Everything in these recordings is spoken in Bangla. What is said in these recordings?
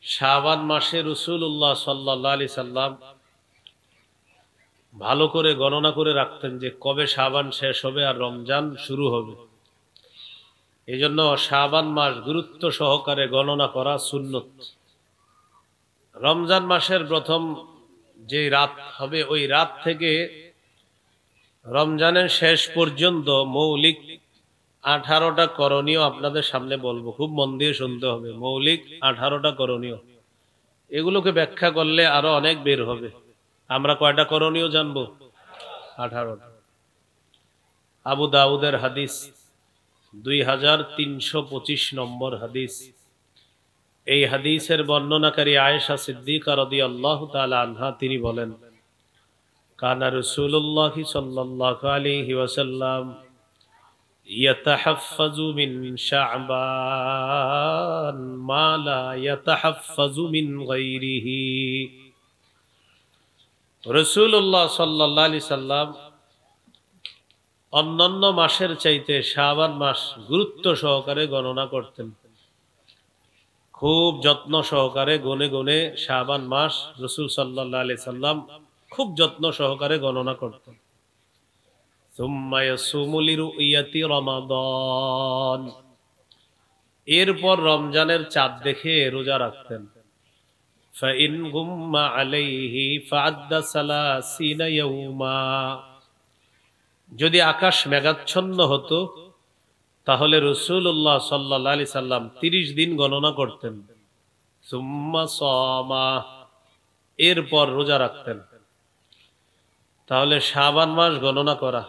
শাবান মাসে রাসূলুল্লাহ সাল্লাল্লাহু আলাইহি সাল্লাম ভালো করে গণনা করে রাখতেন যে কবে শাবান শেষ হবে আর রমজান শুরু হবে। এজন্য শাবান মাস গুরুত্ব সহকারে গণনা করা সুন্নত। রমজান মাসের প্রথম যে রাত হবে ওই রাত থেকে রমজানের শেষ পর্যন্ত মৌলিক 18টা করণীয় আপনাদের সামনে বলবো, খুব মন দিয়ে শুনতে হবে। মৌলিক 18টা করণীয়, এগুলোকে ব্যাখ্যা করলে আরো অনেক বের হবে। আমরা কয়টা করণীয় জানবো? 18টা। আবু দাউদের হাদিস 2325 নম্বর হাদিস। এই হাদিসের বর্ণনাকারী আয়েশা সিদ্দিকা রাদিয়াল্লাহু তাআলা আনহা তিনি বলেন, কানা রাসূলুল্লাহ সাল্লাল্লাহু আলাইহি ওয়াসাল্লাম ইয়াতাহাফফাজু মিন শাবান মা লা ইয়াতাহাফফাজু মিন গায়রিহি। রাসূলুল্লাহ সাল্লাল্লাহু আলাইহি সাল্লাম অন্যান্য মাসের চাইতে শাবান মাস গুরুত্ব সহকারে গণনা করতেন। খুব যত্ন সহকারে গনে গনে শাবান মাস রাসূল সাল্লাল্লাহু আলাইহি সাল্লাম খুব যত্ন সহকারে গণনা করতেন। সুম্মা ইয়াসুমু লিরুইয়াতি রমাদান, এরপর রমজানের চাঁদ দেখে রোজা রাখতেন। ফাইন গুম্মা আলাইহি ফাআদ্দা সালাসিনা ইয়াউমা, যদি আকাশ মেঘাচ্ছন্ন হতো তাহলে রাসূলুল্লাহ সাল্লাল্লাহু আলাইহি সাল্লাম 30 দিন গণনা করতেন। সুম্মা সামা, এরপর রোজা রাখতেন। তাহলে শাবান মাস গণনা করা,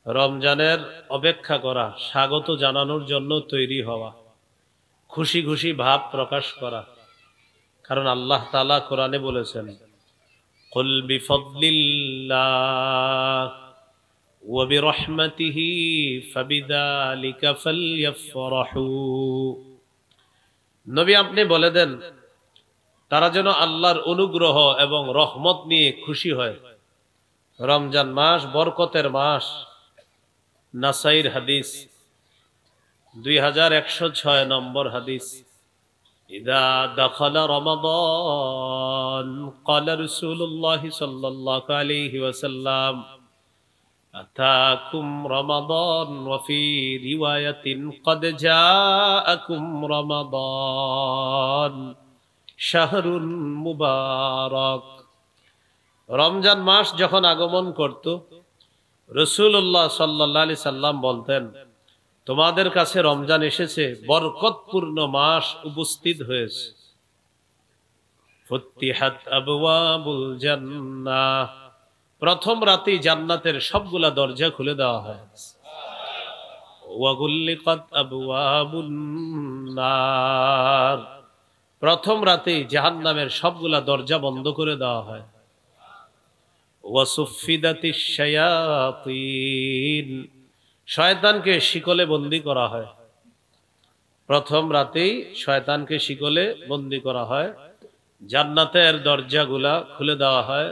রমজানের অপেক্ষা করা, স্বাগত জানানোর জন্য তৈরি হওয়া, খুশি খুশি ভাব প্রকাশ করা। কারণ আল্লাহ তাআলা কোরআনে বলেছেন, কুল বিফাদলিল্লাহ ওয়া বিরহমাতিহি ফাবিযালিকা ফালইফরাহু। নবী আপনি বলে দেন তারা যেন আল্লাহর অনুগ্রহ এবং রহমত নিয়ে খুশি হয়। রমজান মাস বরকতের মাস। নাসাইর হাদিস 2106 নম্বর হাদিস। ইদা দাখালা রমাদান ক্বালা রাসূলুল্লাহ সাল্লাল্লাহু আলাইহি ওয়াসাল্লাম আতাকুম রমাদান ওয়া ফি রিওয়ায়াতিন ক্বাদ জাআকুম রমাদান শাহরুন মুবারাক। রমজান মাস যখন আগমন করত রাসূলুল্লাহ সাল্লাল্লাহু আলাইহি সাল্লাম বলতেন, তোমাদের কাছে রমজান এসেছে, বরকতপূর্ণ মাস উপস্থিত হয়েছে। ফুতিহাত আবওয়াবুল জান্নাহ, প্রথম রাতেই জান্নাতের সবগুলা দরজা খুলে দেওয়া হয়। ওয়া গুল্লিকাত আবওয়াবুন নার, প্রথম রাতেই জাহান্নামের সবগুলা দরজা বন্ধ করে দেওয়া হয়। ওয়াসুফিদাতিশ শায়াতিন, শয়তানকে শিকলে বন্দী করা হয়। প্রথম রাতেই শয়তানকে শিকলে বন্দী করা হয়। জান্নাতের দরজাগুলা খুলে দেওয়া হয়,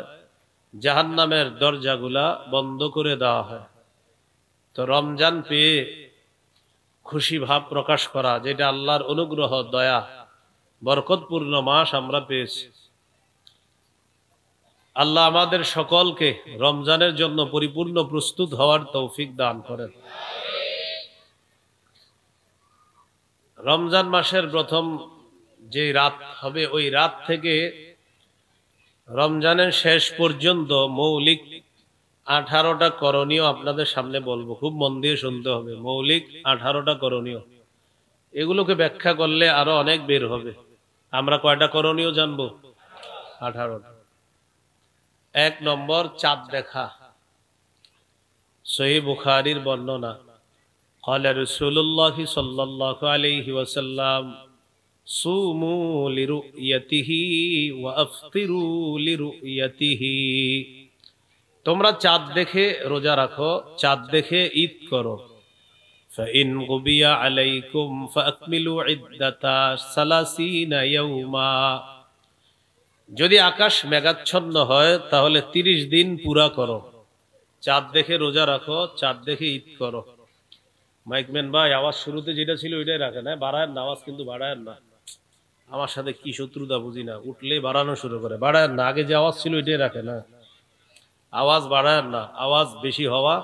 জাহান্নামের দরজাগুলা বন্ধ করে দেওয়া হয়। তো রমজান পেয়ে খুশি ভাব প্রকাশ করা, যেটা আল্লাহর অনুগ্রহ, দয়া, বরকতপূর্ণ মাস আমরা পেয়েছি। আল্লাহ আমাদের সকলকে রমজানের জন্য পরিপূর্ণ প্রস্তুত হওয়ার তৌফিক দান করেন। রমজান মাসের প্রথম যে রাত হবে ওই রাত থেকে রমজানের শেষ পর্যন্ত মৌলিক 18টা করণীয় আপনাদের সামনে বলবো, খুব মন দিয়ে শুনতে হবে। মৌলিক 18টা করণীয়, এগুলোকে ব্যাখ্যা করলে আরো অনেক বের হবে। আমরা কয়টা করণীয় জানবো? 18টা। 1 নম্বর, চাঁদ দেখা। সহিহ বুখারীর বর্ণনা, ক্বালা রাসূলুল্লাহ সাল্লাল্লাহু আলাইহি ওয়াসাল্লাম সুমু লিরুয়াতিহি ওয়া আফতিরু লিরুয়াতিহি, তোমরা চাঁদ দেখে রোজা রাখো, চাঁদ দেখে ঈদ করো। ফাইন গুবিয়া আলাইকুম ফাকমিলু ইদ্দাতা সালাসিনা ইয়াউমা, যদি আকাশ মেঘাচ্ছন্ন হয় তাহলে 30 দিন পুরা করো। চাঁদ দেখে রোজা রাখো, চাঁদ দেখে ঈদ করো। মাইকম্যান ভাই, আওয়াজ শুরুতে যেটা ছিল ওইটাই রাখেন, হ্যাঁ? বাড়ায়েন না আওয়াজ, কিন্তু বাড়ায়েন না। আমার সাথে কি শত্রুতা বুঝি না, উঠলে বাড়ানো শুরু করে। বাড়ায় না, আগে যে আওয়াজ ছিল এটাই রাখে না, আওয়াজ বাড়ায় না, আওয়াজ বেশি হওয়া।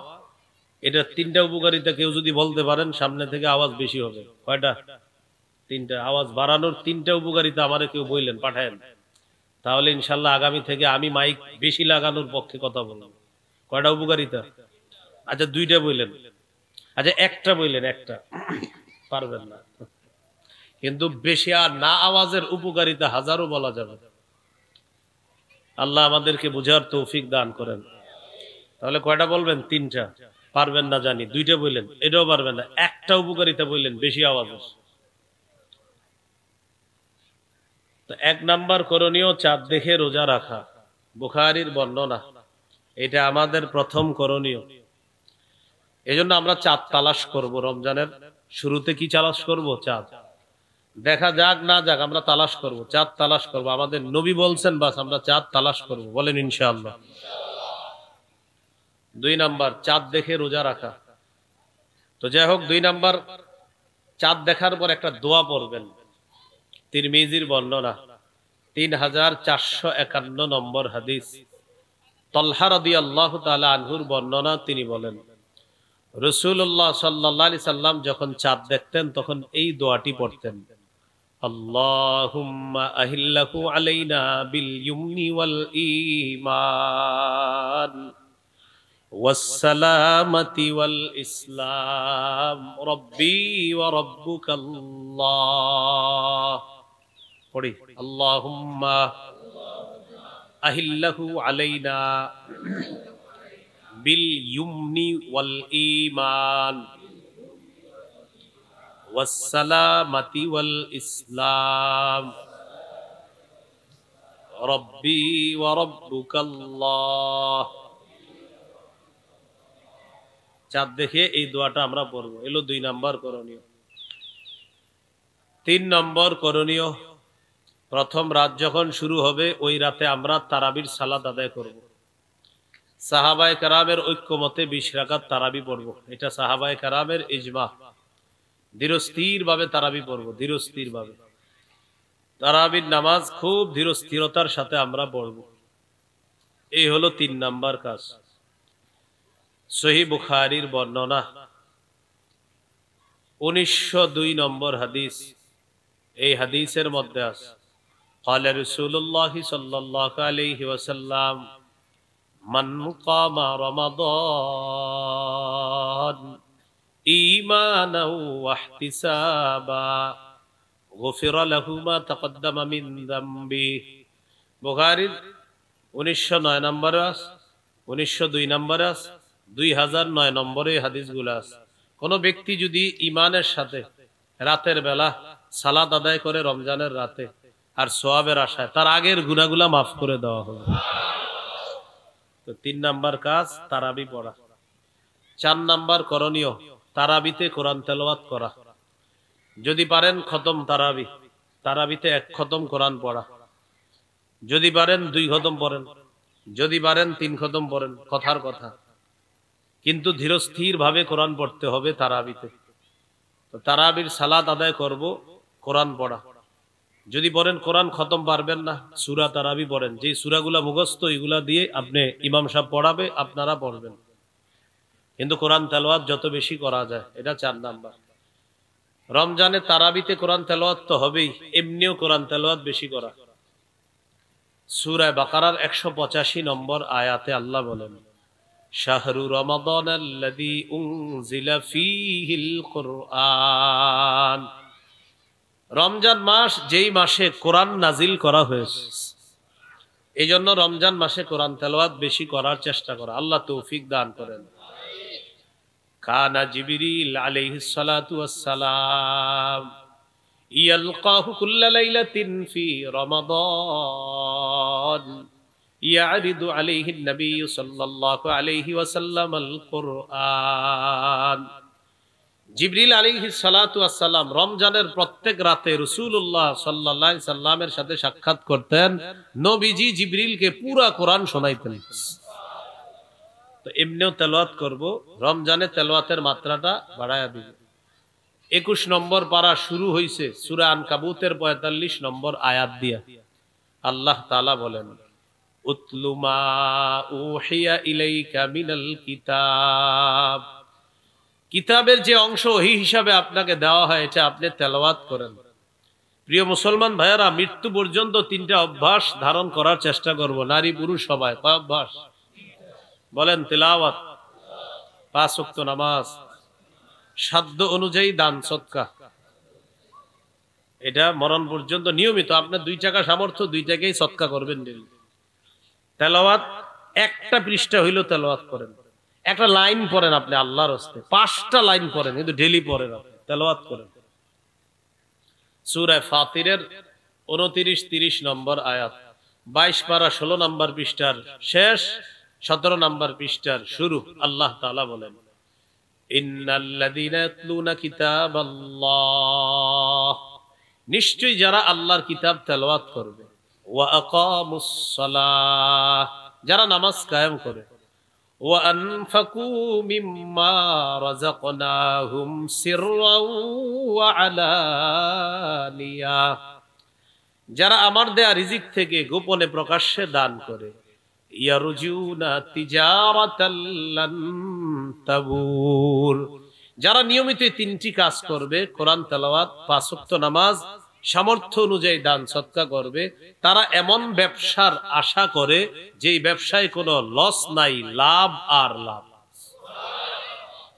এটা তিনটা উপকারিতা কেউ যদি বলতে পারেন সামনে থেকে, আওয়াজ বেশি হবে। কয়টা? তিনটা। আওয়াজ বাড়ানোর তিনটা উপকারিতা আমারে কেউ বললেন, পাঠায়েন, তাহলে ইনশাল্লাহ আগামী থেকে আমি মাইক বেশি লাগানোর পক্ষে কথা বললাম। কয়টা উপকারিতা? আচ্ছা দুইটা বললেন, আচ্ছা একটা বললেন, একটা পারবেন না, কিন্তু বেশি আর না আওয়াজের উপকারিতা হাজারো বলা যাবে। আল্লাহ আমাদেরকে বুঝার তৌফিক দান করেন। তাহলে কয়টা বলবেন? তিনটা। পারবেন না জানি, দুইটা বললেন, এটাও পারবেন না, একটা উপকারিতা বললেন বেশি আওয়াজের। তো এক নাম্বার করণীয় চাঁদ দেখে রোজা রাখা, বুখারীর বর্ণনা। এটা আমাদের প্রথম করণীয়। এজন্য আমরা চাঁদ তালাশ করব। রমজানের শুরুতে কি তালাশ করব? চাঁদ। দেখা যাক না যাক, আমরা তালাশ করব, চাঁদ তালাশ করব। আমাদের নবী বলছেন, বাস আমরা চাঁদ তালাশ করব। বলেন ইনশাআল্লাহ। দুই নাম্বার চাঁদ দেখে রোজা রাখা। তো যাই হোক, দুই নাম্বার চাঁদ দেখার পর একটা দোয়া পড়বেন। তিরমিজির বর্ণনা, 3451 নম্বর হাদিস। তালহা রাদিয়াল্লাহু তাআলা আনহুর বর্ণনা, তিনি বলেন রাসূলুল্লাহ সাল্লাল্লাহু আলাইহি সাল্লাম যখন চাঁদ দেখতেন তখন এই দোয়াটি পড়তেন, আল্লাহুম্মা আহিল্লাহু আলাইনা বিল ইয়ুমনি ওয়াল ঈমান ওয়াস সালামাতি ওয়াল ইসলাম রব্বি ওয়া রাব্বুকাল্লাহ। পড়ি, আল্লাহুম্মা আহিল্লাহু আলাইনা বিল ইয়ুমনি ওয়াল ঈমান ওয়াস সালামাতি ওয়াল ইসলাম রব্বি ওয়া রাব্বুকাল্লাহ। চাঁদ দেখে এই দোয়াটা আমরা পড়ব। এলো দুই নাম্বার করণীয়। তিন নম্বর করণীয়, প্রথম রাত যখন শুরু হবে ওই রাতে আমরা তারাবির সালাত আদায় করব। সাহাবায়ে কেরামের ঐক্যমতে 20 রাকাত তারাবি পড়ব। এটা সাহাবায়ে কেরামের ইজমা। ধীরস্থির ভাবে তারাবি পড়ব, ধীরস্থির ভাবে। তারাবির নামাজ খুব ধীরস্থিরতার সাথে আমরা পড়ব। এই হলো তিন নাম্বার কাজ। সহিহ বুখারীর বর্ণনা, 1902 নম্বর হাদিস। এই হাদিসের মধ্যে আছে, قال رسول الله صلى الله عليه وسلم من قام رمضان إيمانا واحتسابا غفر له ما تقدم من ذنبه। বুখারীর 1909 নম্বর আছে, 1902 নম্বর আছে, 2009 নম্বরে হাদিসগুলো আছে। কোন ব্যক্তি যদি ঈমানের সাথে রাতের বেলা সালাত আদায় করে রমজানের রাতে, আর সওয়াবের আশায়, তার আগের গুনাহগুলো মাফ করে দেওয়া হবে। তো তিন নাম্বার কাজ তারাবি পড়া। চার নাম্বার করণীয়, তারাবিতে কোরআন তেলাওয়াত করা। যদি পারেন খতম তারাবি, তারাবিতে 1 খতম কোরআন পড়া। যদি পারেন 2 খতম পড়েন, যদি পারেন 3 খতম পড়েন, কথার কথা। কিন্তু ধীরস্থির ভাবে কোরআন পড়তে হবে তারাবিতে। তো তারাবির সালাত আদায় করব, কোরআন পড়া। যদি পড়েন কোরআন খতম পারবেন না, সূরা তারাবি পড়েন। যে সূরাগুলা মুখস্থ এগুলা দিয়ে আপনি ইমাম সাহেব পড়াবে, আপনারা পড়বেন। কিন্তু কোরআন তেলাওয়াত যত বেশি করা যায়, এটা 4 নাম্বার। রমজানে তারাবিতে কোরআন তেলাওয়াত তো হবেই, এমনিও কোরআন তেলাওয়াত বেশি করা। সূরা বাকারার 185 নম্বর আয়াতে আল্লাহ বলেন, শাহরু রমাদানাল্লাযী উনজিলা ফীহিল কুরআন। রমজান মাস যেই মাসে কোরআন নাজিল করা হয়েছে, এই জন্য রমজান মাসে কোরআন তেলাওয়াত বেশি করার চেষ্টা করা। আল্লাহ তৌফিক দান করেন। কানা জিবরিল আলাইহিস সালাতু ওয়াস সালাম ইয়ালকাহু কুল্লা লাইলাতিন ফি রমাদান ইয়ারিদু আলাইহিন নবী সাল্লাল্লাহু আলাইহি ওয়াসাল্লাম আল কুরআন। জিবরিল আলাইহিস সালাতু ওয়াস সালাম রমজানের প্রত্যেক রাতে রাসূলুল্লাহ সাল্লাল্লাহু আলাইহি সাল্লামের সাথে সাক্ষাৎ করতেন। নবীজি জিবরিলকে পুরা কোরআন শোনাইতেন। তো এমনিও তেলাওয়াত করব, রমজানে তেলাওয়াতের মাত্রাটা বাড়ায়া দিব। 21 নম্বর পারা শুরু হয়েছে সূরা আনকাবুতের 45 নম্বর আয়াত দিয়া। আল্লাহ তাআলা বলেন, উতলু মা উহিয়া ইলাইকা মিনাল কিতাব, কিতাবের যে অংশ ওহী হিসাবে আপনাকে দেওয়া হয় এটা আপনি তেলাওয়াত করেন। প্রিয় মুসলমান ভাইয়েরা, মৃত্যু পর্যন্ত 3টা অভ্যাস ধারণ করার চেষ্টা করব, নারী পুরুষ সবাই। কয় অভ্যাস বলেন? তেলাওয়াত, 5 ওয়াক্ত নামাজ, সাধ্য অনুযায়ী দান সদকা, এটা মরণ পর্যন্ত নিয়মিত। আপনার 2 টাকা সামর্থ্য, 2 টাকাই সদকা করবেন। তেলাওয়াত, একটা পৃষ্ঠা হইলেও তেলাওয়াত করেন, একটা লাইন পড়েন আপনি আল্লাহর হস্তে, 5টা লাইন পড়েন, কিন্তু ডেইলি পড়েন, আপনি তেলাওয়াত করেন। সূরা ফাতিরের 29-30 নম্বর আয়াত, 22 পারা 16 নম্বর পৃষ্ঠার শেষ, 17 নম্বর পৃষ্ঠার শুরু। আল্লাহ তাআলা বলেন, ইন্নাল্লাযীনা ইয়াতলুনা কিতাবাল্লাহ, নিশ্চয়ই যারা আল্লাহর কিতাব তেলাওয়াত করবে, ওয়া আকামুস সালাহ, যারা নামাজ কায়েম করে, ওয়া আনফাকু মিম্মা রাযাকনাহুম সিররাও ওয়া আলানিয়া, যারা আমার দেয়া রিজিক থেকে গোপনে প্রকাশ্যে দান করে, ইয়ারজুনা তিজারাতাল লান তাবুর, যারা নিয়মিত 3টি কাজ করবে, কোরআন তেলাওয়াত, 5 ওয়াক্ত নামাজ, সামর্থ্য অনুযায়ী দান সদকা করবে, তারা এমন ব্যবসার আশা করে যেই ব্যবসায় কোনো লস নাই, লাভ আর লাভ।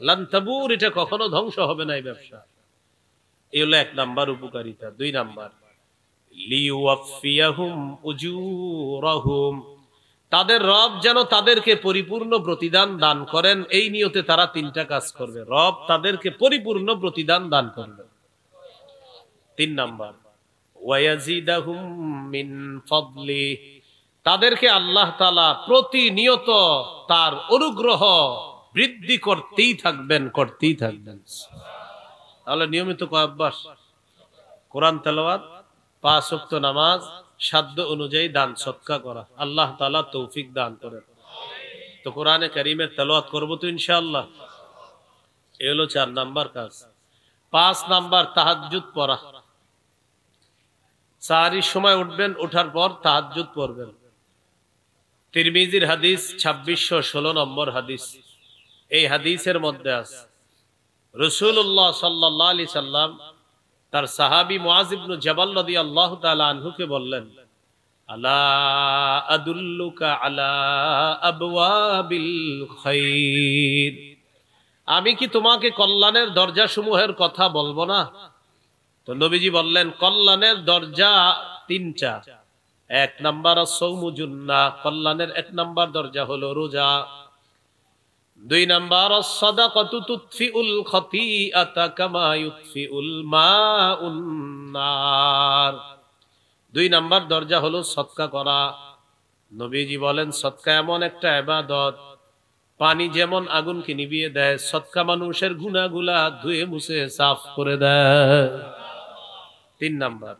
লান তাবুর, এটা কখনো ধ্বংস হবে না এই ব্যবসা। এই হলো 1 নাম্বার উপকারিতা। 2 নাম্বার, লিওয়াফিয়াহুম উজুরাহুম, তাদের রব যেন তাদেরকে পরিপূর্ণ প্রতিদান দান করেন, এই নিয়তে তারা 3টা কাজ করবে, রব তাদেরকে পরিপূর্ণ প্রতিদান দান করবে। 3 নাম্বার, ওয়ায়াজিদাহুম মিন ফাদলি, তাদেরকে আল্লাহ তাআলা প্রতিনিয়ত তার অনুগ্রহ বৃদ্ধি করতেই থাকবেন, করতেই থাকবেন। তাহলে নিয়মিত কয় অভ্যাস? কোরআন তেলাওয়াত, 5 ওয়াক্ত নামাজ, সাধ্য অনুযায়ী দান সদকা করা। আল্লাহ তাআলা তৌফিক দান করেন। তো কোরআনে কারীমের তেলাওয়াত করব তো ইনশাআল্লাহ। এই হলো 4 নাম্বার কাজ। 5 নাম্বার, তাহাজ্জুদ পড়া। সাহারির সময় উঠবেন, ওঠার পর তাহাজ্জুদ পড়বেন। তিরমিজির হাদিস 2616 নম্বর হাদিস। এই হাদিসের মধ্যে আছে রাসূলুল্লাহ সাল্লাল্লাহু আলাইহি সাল্লাম তার সাহাবী মুআজ ইবনে জাবাল রাদিয়াল্লাহু তাআলা আনহুকে বললেন, আলা আদুল্লুকা আলা আবওয়াবিল খাইর, আমি কি তোমাকে কল্যাণের দরজা সমূহের কথা বলবো না? তো নবীজি বললেন, কল্যাণের দরজা 3টা। 1 নাম্বার আস-সাওমু জুন্নাহ, কল্যাণের 1 নাম্বার দরজা হলো রোজা। 2 নাম্বার আস-সাদাকাতু তুতফিউল খাতিআতা কামা ইউতফিউল মাউন নার, 2 নাম্বার দরজা হলো সদকা করা। নবীজি বলেন, সদকা এমন একটা ইবাদত, পানি যেমন আগুনকে নিভিয়ে দেয়, সদকা মানুষের গুনাহগুলা ধুয়ে মুছে সাফ করে দেয়। 3 নাম্বার,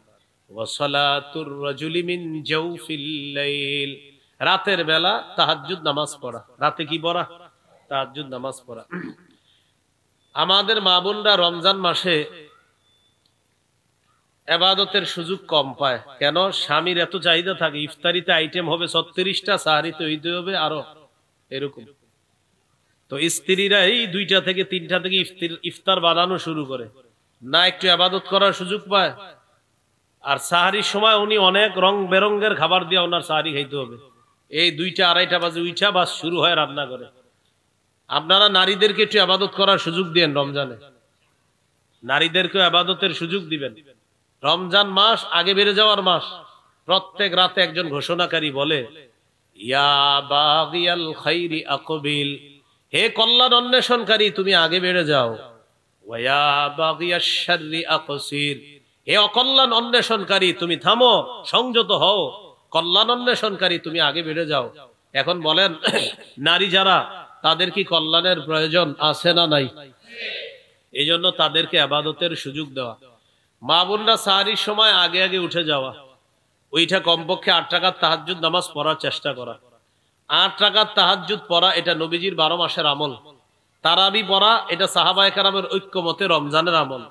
ওয়া সালাতুর রাজুলি মিন জাওফিল লাইল, রাতের বেলা তাহাজ্জুদ নামাজ পড়া। রাতে কি পড়া? তাহাজ্জুদ নামাজ পড়া। আমাদের মা বোনরা রমজান মাসে ইবাদতের সুযোগ কম পায়। কেন? স্বামীর এত চাহিদা থাকে, ইফতারিতে আইটেম হবে 36টা, সাহারিতে হইতে হবে আরো এরকম। তো স্ত্রীরা এই 2টা থেকে 3টা থেকে ইফতার বানানো শুরু করে, না একটু ইবাদত করার সুযোগ পায়। আর সাহারির সময় উনি অনেক রং বেরঙ্গের খাবার দিয়ে ওনার সাহারি খাইতে হবে। এই 2টা 2:30 বাজে উঠা বাস শুরু হয় রান্না করে। আপনারা নারীদেরকে একটু ইবাদত করার সুযোগ দেন রমজানে, নারীদেরকে ইবাদতের সুযোগ দিবেন। রমজান মাস আগে বেড়ে যাওয়ার মাস। প্রত্যেক রাতে একজন ঘোষণাকারী বলে, ইয়া বাগিয়াল খাইরি আকবিল, হে কল্যাণ অন্বেষণকারী তুমি আগে বেড়ে যাও। ওয়া ইয়া বাগিয়াশ শাররি আকসির, হে অকল্যাণ অন্বেষণকারী তুমি থামো, সংযত হও। কল্যাণ অন্বেষণকারী তুমি আগে বেড়ে যাও। এখন বলেন, নারী যারা, তাদের কি কল্যাণের প্রয়োজন আছে না নাই? এই জন্য তাদেরকে ইবাদতের সুযোগ দেওয়া। মা বোনরা সাহারির সময় আগে আগে উঠে যাওয়া, ওইটা কমপক্ষে 8 রাকাত তাহাজ্জুদ নামাজ পড়ার চেষ্টা করা। 8 রাকাত তাহাজ্জুদ পড়া এটা নবীজির 12 মাসের আমল। তারাবি পড়া এটা সাহাবায়ে কেরামের ঐক্যমতে রমজানের আমল।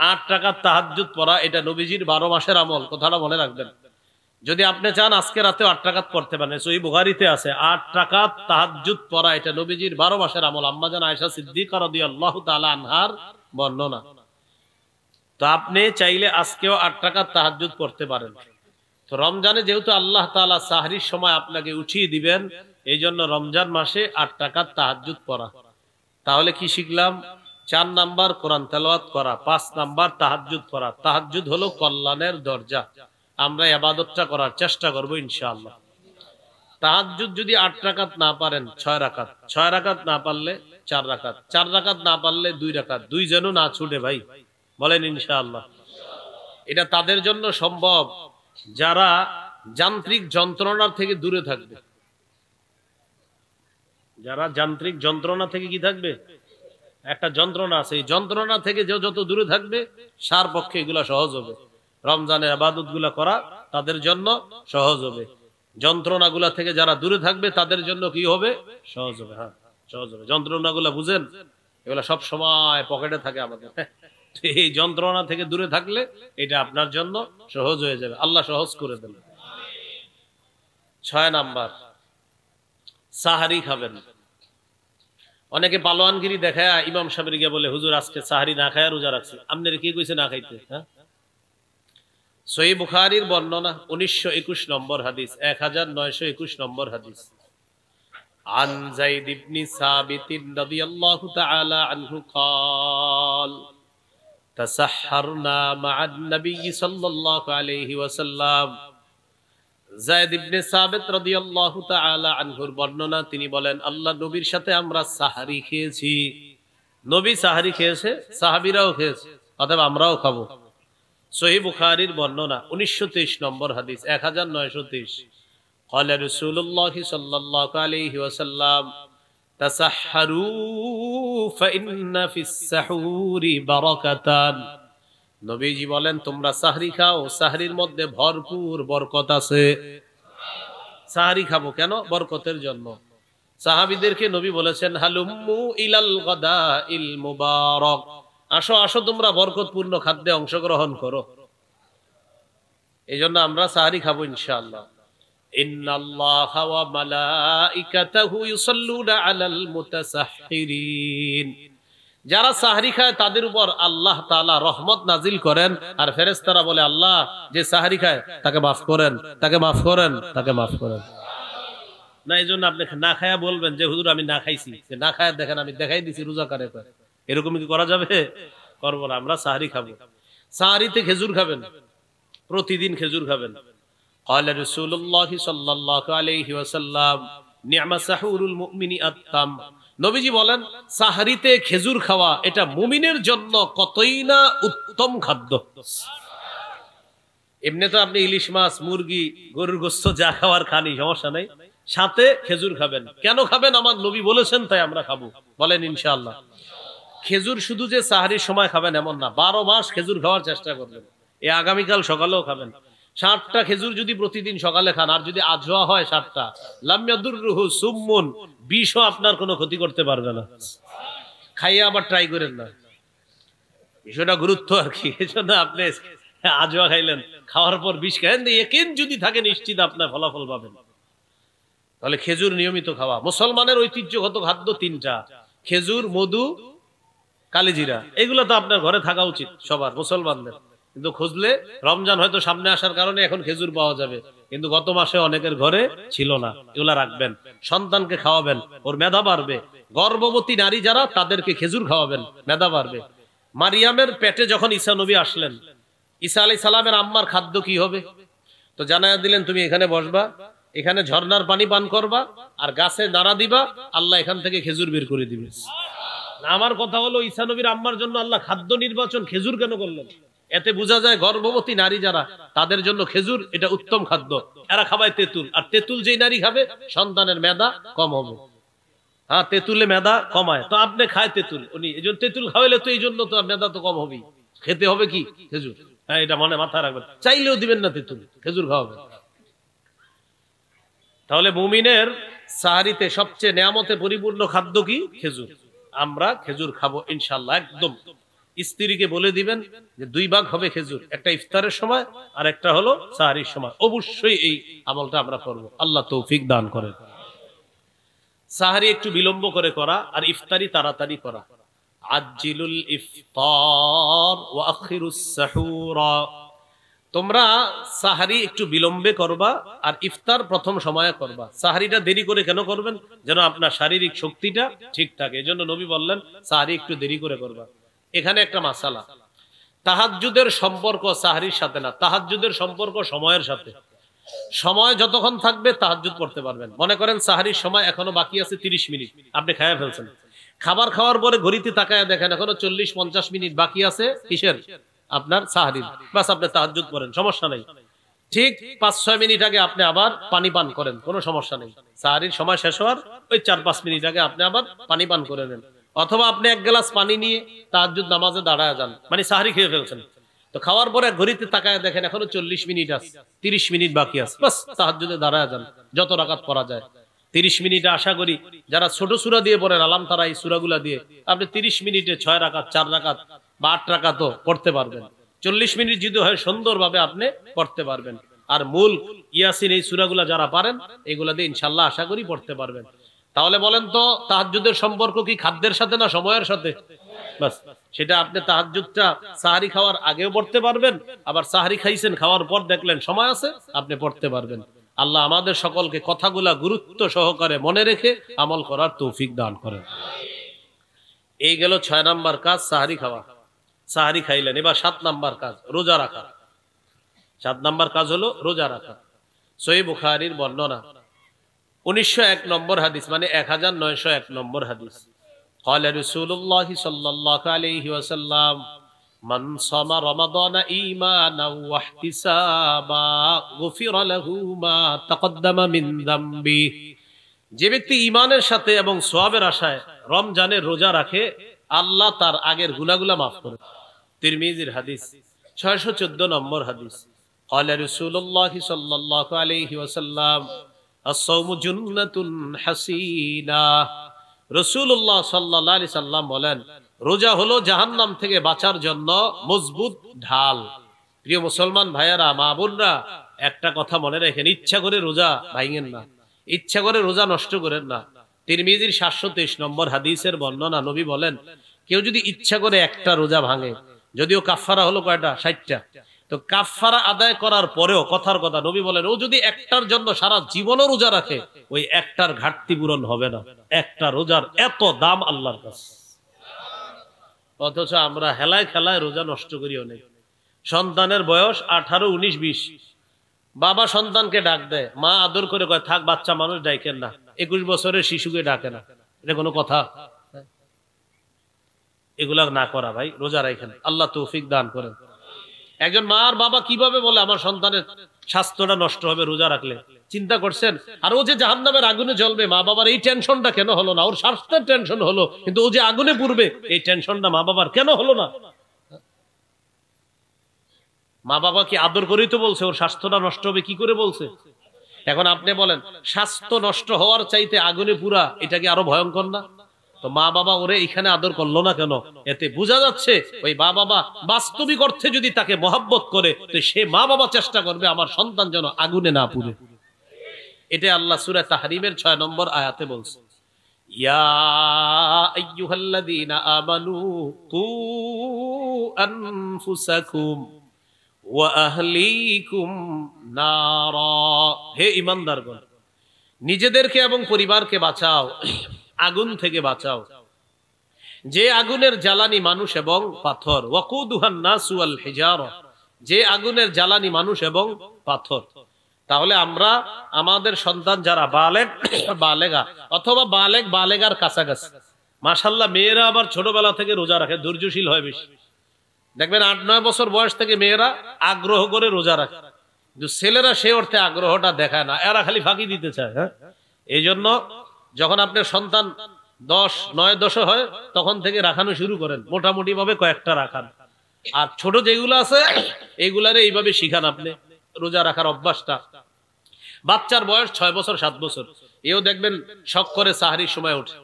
8 রাকাত তাহাজ্জুদ পড়া এটা নবীজির 12 মাসের আমল, কথাটা মনে রাখবেন। যদি আপনি চান আজকে রাতে 8 রাকাত পড়তে পারেন, সহিহ বুখারীতে আছে 8 রাকাত তাহাজ্জুদ পড়া এটা নবীজির 12 মাসের আমল। আম্মা জান আয়েশা সিদ্দিকা রাদিয়াল্লাহু তাআলা আনহার বর্ণনা। তো আপনি চাইলে আজকেও 8 রাকাত তাহাজ্জুদ পড়তে পারেন। তো রমজানে যেহেতু আল্লাহ তাআলা সাহরির সময় আপনাকে উঠিয়ে দিবেন, এই জন্য রমজান মাসে 8 রাকাত তাহাজ্জুদ পড়া। তাহলে কি শিখলাম? 4 নাম্বার কোরআন তেলাওয়াত করা, 5 নাম্বার তাহাজ্জুদ পড়া। তাহাজ্জুদ হলো কল্যাণের দরজা। আমরা ইবাদতটা করার চেষ্টা করব ইনশাআল্লাহ। তাহাজ্জুদ যদি 8 রাকাত না পারেন 6 রাকাত, 6 রাকাত না পারলে 4 রাকাত, 4 রাকাত না পারলে 2 রাকাত, 2 যেন না ছুটে ভাই, বলেন ইনশাআল্লাহ। এটা তাদের জন্য সম্ভব যারা যান্ত্রিক যন্ত্রণার থেকে দূরে থাকবে। যারা যান্ত্রিক যন্ত্রণা থেকে কি থাকবে, একটা যন্ত্রণা আছে, এই যন্ত্রণা থেকে যে যত দূরে থাকবে সার পক্ষে এগুলা সহজ হবে। রমজানের ইবাদত গুলা করা তাদের জন্য সহজ হবে। যন্ত্রণাগুলা থেকে যারা দূরে থাকবে তাদের জন্য কি হবে, সহজ হবে। হ্যাঁ, সহজ হবে। যন্ত্রণাগুলা বুঝেন, এগুলা সব সময় পকেটে থাকে আমাদের। এই যন্ত্রণা থেকে দূরে থাকলে এটা আপনার জন্য সহজ হয়ে যাবে, আল্লাহ সহজ করে দেন। 6 নাম্বার সাহারি খাবেন। অনেকে পালোয়ানগিরি দেখায় ইমাম সাহেবের গিয়ে বলে, হুজুর আজকে সাহারি না খায় রোজা রাখছি। আপনার কি কইছে না খাইতে? হ্যাঁ, সহিহ বুখারীর বর্ণনা 1921 নম্বর হাদিস, 1921 নম্বর হাদিস। আন যায়েদ ইবনে সাবিত রাদিয়াল্লাহু তাআলা আনহু قال তাসাহহারনা মা'আন নবী সাল্লাল্লাহু আলাইহি ওয়াসাল্লাম। যায়েদ ইবনে সাবিত রাদিয়াল্লাহু তাআলা আনহুর বর্ণনা, তিনি বলেন আল্লাহ নবীর সাথে আমরা সাহারি খেয়েছি। নবী সাহারি খেয়েছে, সাহাবীরাও খেয়েছে, অতএব আমরাও খাবো। সহিহ বুখারীর বর্ণনা 1923 নম্বর হাদিস, 1923। قال رسول الله صلى الله عليه وسلم تسحروا فإن في السحور بركة। নবীজি বলেন তোমরা সাহরি খাও, সাহরির মধ্যে ভরপুর বরকত আছে। সাহরি খাবো কেন? বরকতের জন্য। সাহাবীদেরকে নবী বলেছেন হালুম্মু ইলাল গাদাইল মুবারাক, আসো আসো তোমরা বরকতপূর্ণ খাদ্যে অংশগ্রহণ করো। এই জন্য আমরা সাহরি খাবো ইনশাআল্লাহ। ইন্নাল্লাহা ওয়া মালাইকাতাহু ইউসাল্লুনা আলাল মুতাসাহহিরিন। যারা সাহরি খায় তাদের উপর আল্লাহ তাআলা রহমত নাজিল করেন, আর ফেরেশতারা বলে আল্লাহ যে সাহরি খায় তাকে মাফ করেন, তাকে মাফ করেন, তাকে মাফ করেন। না, এই জন্য আপনি না খায়া বলবেন যে হুজুর আমি না খাইছি, না খায়া দেখেন আমি দেখাই দিছি রোজা করে, এরকম কি করা যাবে? করবো না। আমরা সাহরি খাবো। সাহরিতে খেজুর খাবেন, প্রতিদিন খেজুর খাবেন। قال رسول الله صلى الله عليه وسلم نعم سحور المؤمن التمر। নবীজি বলেন সাহরিতে খেজুর খাওয়া এটা মুমিনের জন্য কতই না উত্তম খাদ্য। এমনি তো আপনি ইলিশ মাছ, মুরগি, গরুর গোশত যা খাওয়ার খানি, সমস্যা নাই, সাথে খেজুর খাবেন। কেন খাবেন? আমার নবী বলেছেন তাই আমরা খাবো, বলেন ইনশাআল্লাহ। খেজুর শুধু যে সাহরির সময় খাবেন এমন না, 12 মাস খেজুর খাওয়ার চেষ্টা করবেন। এই আগামীকাল সকালেও খাবেন। 60টা খেজুর যদি প্রতিদিন সকালে খান, আর যদি আজওয়া হয় 60টা, লাম ইয়াদুররুহু সুম্মুন, বিষও আপনার কোনো ক্ষতি করতে পারবে না। খাইয়ে আবার ট্রাই করেন না, বিষয়টা গুরুত্ব আর কি। এজন্য আপনি আজওয়া খাইলেন, খাওয়ার পর বিষ খাইলেন, ইয়াকিন যদি থাকে নিশ্চিত আপনার ফলাফল পাবেন। তাহলে খেজুর নিয়মিত খাওয়া। মুসলমানের ঐতিহ্যগত খাদ্য 3টা, খেজুর, মধু, কালিজিরা। এগুলো তো আপনার ঘরে থাকা উচিত সবার মুসলমানদের। কিন্তু খুঁজলে রমজান হয়তো সামনে আসার কারণে এখন খেজুর পাওয়া যাবে, কিন্তু গত মাসে অনেকের ঘরে ছিল না। এগুলা রাখবেন, সন্তানকে খাওয়াবেন, ওর মেধা বাড়বে। গর্ভবতী নারী যারা তাদেরকে খেজুর খাওয়াবেন, মেধা বাড়বে। মারিয়ামের পেটে যখন ঈসা নবী আসলেন, ঈসা আলাইহিস সালামের আম্মার খাদ্য কি হবে? তো জানায়া দিলেন তুমি এখানে বসবা, এখানে ঝর্ণার পানি পান করবা, আর গাছে নাড়া দিবা, আল্লাহ এখান থেকে খেজুর বের করে দিবে। আমার কথা হলো ঈসা নবীর আম্মার জন্য আল্লাহ খাদ্য নির্বাচন খেজুর কেন করলেন? এতে বোঝা যায় গর্ভবতী নারী যারা তাদের জন্য খেজুর এটা উত্তম খাদ্য। এরা খাবায় তেঁতুল, আর তেঁতুল যেই নারী খাবে সন্তানের মেধা কম হবে। হ্যাঁ, তেঁতুলে মেধা কমায়, তো আপনি খায় তেঁতুল, উনি এই জন্য তেঁতুল খাওয়াইলে তো এই জন্য তো মেধা তো কম হবেই। খেতে হবে কি? খেজুর। হ্যাঁ, এটা মনে মাথায় রাখবেন। চাইলেও দিবেন না তেঁতুল, খেজুর খাওয়াবেন। তাহলে মুমিনের সাহারিতে সবচেয়ে নেয়ামতে পরিপূর্ণ খাদ্য কি? খেজুর। আমরা খেজুর খাবো ইনশাআল্লাহ। একদম স্ত্রীকে বলে দিবেন যে 2 ভাগ হবে খেজুর, একটা ইফতারের সময় আর একটা হলো সাহারির সময়। অবশ্যই এই আমলটা আমরা করব, আল্লাহ তৌফিক দান করেন। সাহারি একটু বিলম্ব করে করা আর ইফতারি তাড়াতাড়ি করা। আজ্জিলুল ইফতার ওয়া আখিরুস সাহুরা, তোমরা সাহারি একটু বিলম্বে করবা আর ইফতার প্রথম সময়ে করবা। সাহারিটা দেরি করে কেন করবেন? যেন আপনার শারীরিক শক্তিটা ঠিক থাকে। এজন্য নবী বললেন সাহারি একটু দেরি করে করবা। এখানে একটা মাসালা, তাহাজ্জুদের সম্পর্ক সাহারির সাথে না, তাহাজ্জুদের সম্পর্ক সময়ের সাথে। সময় যতক্ষণ থাকবে তাহাজ্জুদ পড়তে পারবেন। মনে করেন সাহারির সময় এখনো বাকি আছে 30 মিনিট, আপনি খায়া ফেলছেন। খাবার খাওয়ার পরে ঘড়িতে তাকায় দেখেন এখনো 40-50 মিনিট বাকি আছে কিসের? আপনার সাহারির। বাস আপনি তাহাজ্জুদ পড়েন, সমস্যা নেই। ঠিক 5-6 মিনিট আগে আপনি আবার পানি পান করেন, কোনো সমস্যা নেই। সাহারির সময় শেষ হওয়ার ওই 4-5 মিনিট আগে আপনি আবার পানি পান করে নেন। অথবা আপনি 1 গ্লাস পানি নিয়ে তাহাজ্জুদ নামাজে দাঁড়ায় যান, মানে সাহারি খেয়ে ফেলছেন। তো খাওয়ার পরে ঘড়িতে তাকায় দেখেন এখনো 40 মিনিট আছে, 30 মিনিট বাকি আছে, বাস তাহাজ্জুদে দাঁড়ায় যান, যত রাকাত পড়া যায়। 30 মিনিটে আশা করি যারা ছোট সূরা দিয়ে পড়েন আলাম তারা এই সূরাগুলা দিয়ে আপনি 30 মিনিটে 6 রাকাত, 4 রাকাত বা 8 রাকাতও পড়তে পারবেন। 40 মিনিট যদি হয় সুন্দরভাবে আপনি পড়তে পারবেন। আর মূল ইয়াসিন এই সূরাগুলা যারা পারেন এগুলা দিয়ে ইনশাআল্লাহ আশা করি পড়তে পারবেন। তাহলে বলেন তো তাহাজ্জুদের সম্পর্ক কি খাদ্যের সাথে না সময়ের সাথে? বাস সেটা আপনি তাহাজ্জুদটা সাহারি খাওয়ার আগেও পড়তে পারবেন, আবার সাহারি খাইছেন খাওয়ার পর দেখলেন সময় আছে আপনি পড়তে পারবেন। আল্লাহ আমাদের সকলকে কথাগুলা গুরুত্ব সহকারে মনে রেখে আমল করার তৌফিক দান করেন। এই গেল 6 নাম্বার কাজ, সাহারি খাওয়া। সাহারি খাইলেন, এবার 7 নাম্বার কাজ রোজা রাখা। 7 নাম্বার কাজ হলো রোজা রাখা। সহিহ বুখারীর বর্ণনা 1901 নম্বর হাদিস, মানে 1901 নম্বর হাদিস। قال رسول الله صلى الله عليه وسلم من صام رمضان إيمانا واحتسابا غفر له ما تقدم من ذنبه, যে ব্যক্তি ঈমানের সাথে এবং সওয়াবের আশায় রমজানের রোজা রাখে আল্লাহ তার আগের গুনাহগুলো maaf করে। তিরমিজির হাদিস 614 নম্বর হাদিস। قال رسول الله صلى الله عليه وسلم الصوم جنة حسينة, রাসূলুল্লাহ সাল্লাল্লাহু আলাইহি সাল্লাম বলেন রোজা হলো জাহান্নাম থেকে বাঁচার জন্য মজবুত ঢাল। প্রিয় মুসলমান ভাইয়েরা, মা বোনরা, একটা কথা মনে রাখেন, ইচ্ছা করে রোজা ভাঙেন না, ইচ্ছা করে রোজা নষ্ট করেন না। তিরমিজির 723 নম্বর হাদিসের বর্ণনা, নবী বলেন কেউ যদি ইচ্ছা করে একটা রোজা ভাঙে, যদিও কাফারা হলো কয়টা? 60টা। তো কাফারা আদায় করার পরেও কথার কথা নবী বলেন ও যদি একটার জন্য সারা জীবনও রোজা রাখে ওই একটার ঘাটতি পূরণ হবে না। একটা রোজার এত দাম আল্লাহর কাছে, অথচ আমরা হেলায় খেলায় রোজা নষ্ট করি অনেক। সন্তানের বয়স 18, 19, 20, বাবা সন্তানকে ডাক দেয়, মা আদর করে কয় থাক বাচ্চা মানুষ ডাকেন না, 21 বছরের শিশুকে ডাকে না। এটা কোনো কথা? এগুলা না করা ভাই, রোজা রাখেন, আল্লাহ তৌফিক দান করেন। একজন মা আর বাবা কিভাবে বলে আমার সন্তানের স্বাস্থ্যটা নষ্ট হবে রোজা রাখলে? চিন্তা করছেন? আর ও যে জাহান্নামের আগুনে জ্বলবে, মা বাবার এই টেনশনটা কেন হলো না? ওর স্বাস্থ্যের টেনশন হলো, কিন্তু ও যে আগুনে পুড়বে এই টেনশনটা মা বাবার কেন হলো না? মা বাবা কি আদর করেই তো বলছে ওর স্বাস্থ্যটা নষ্ট হবে, কি করে বলছে? এখন আপনি বলেন স্বাস্থ্য নষ্ট হওয়ার চাইতে আগুনে পুরা এটা কি আরো ভয়ঙ্কর না? তো মা বাবা ওরে এখানে আদর করলো না কেন? এতে বোঝা যাচ্ছে ওই মা বাবা বাস্তবিক অর্থে যদি তাকে মহব্বত করে তো সে মা বাবা চেষ্টা করবে আমার সন্তান যেন আগুনে না পুড়ে। এটা আল্লাহ সূরা তাহরিমের 6 নম্বর আয়াতে বলছে, ইয়া আইয়ুহাল্লাযীনা আমানু কু আনফুসাকুম ওয়া আহলিকুম নারা, হে ঈমানদারগণ নিজেদেরকে এবং পরিবারকে বাঁচাও, আগুন থেকে বাঁচাও, যে আগুনের জ্বালানি মানুষ এবং পাথর। ওয়াকুদুহান নাসু ওয়াল হিজারা, যে আগুনের জ্বালানি মানুষ এবং পাথর। তাহলে আমরা আমাদের সন্তান যারা বালেগ, বালেগা অথবা বালেগ, বালেগার কাছাকাছি, মাশাআল্লাহ মেয়েরা আবার ছোটবেলা থেকে রোজা রাখে, ধৈর্যশীল হয় বেশি। দেখবেন 8-9 বছর বয়স থেকে মেয়েরা আগ্রহ করে রোজা রাখে, কিন্তু ছেলেরা সে অর্থে আগ্রহটা দেখায় না, এরা খালি ফাঁকি দিতে চায়। হ্যাঁ, এই জন্য যখন আপনার সন্তান 10-9-10 হয় তখন থেকে রাখানো শুরু করেন, মোটামুটি ভাবে কয়েকটা রাখান। আর ছোট যেগুলো আছে এইগুলারে এইভাবে শিখান আপনি রোজা রাখার অভ্যাসটা। বাচ্চার বয়স 6 বছর 7 বছর, এও দেখবেন শখ করে সাহারির সময় ওঠে,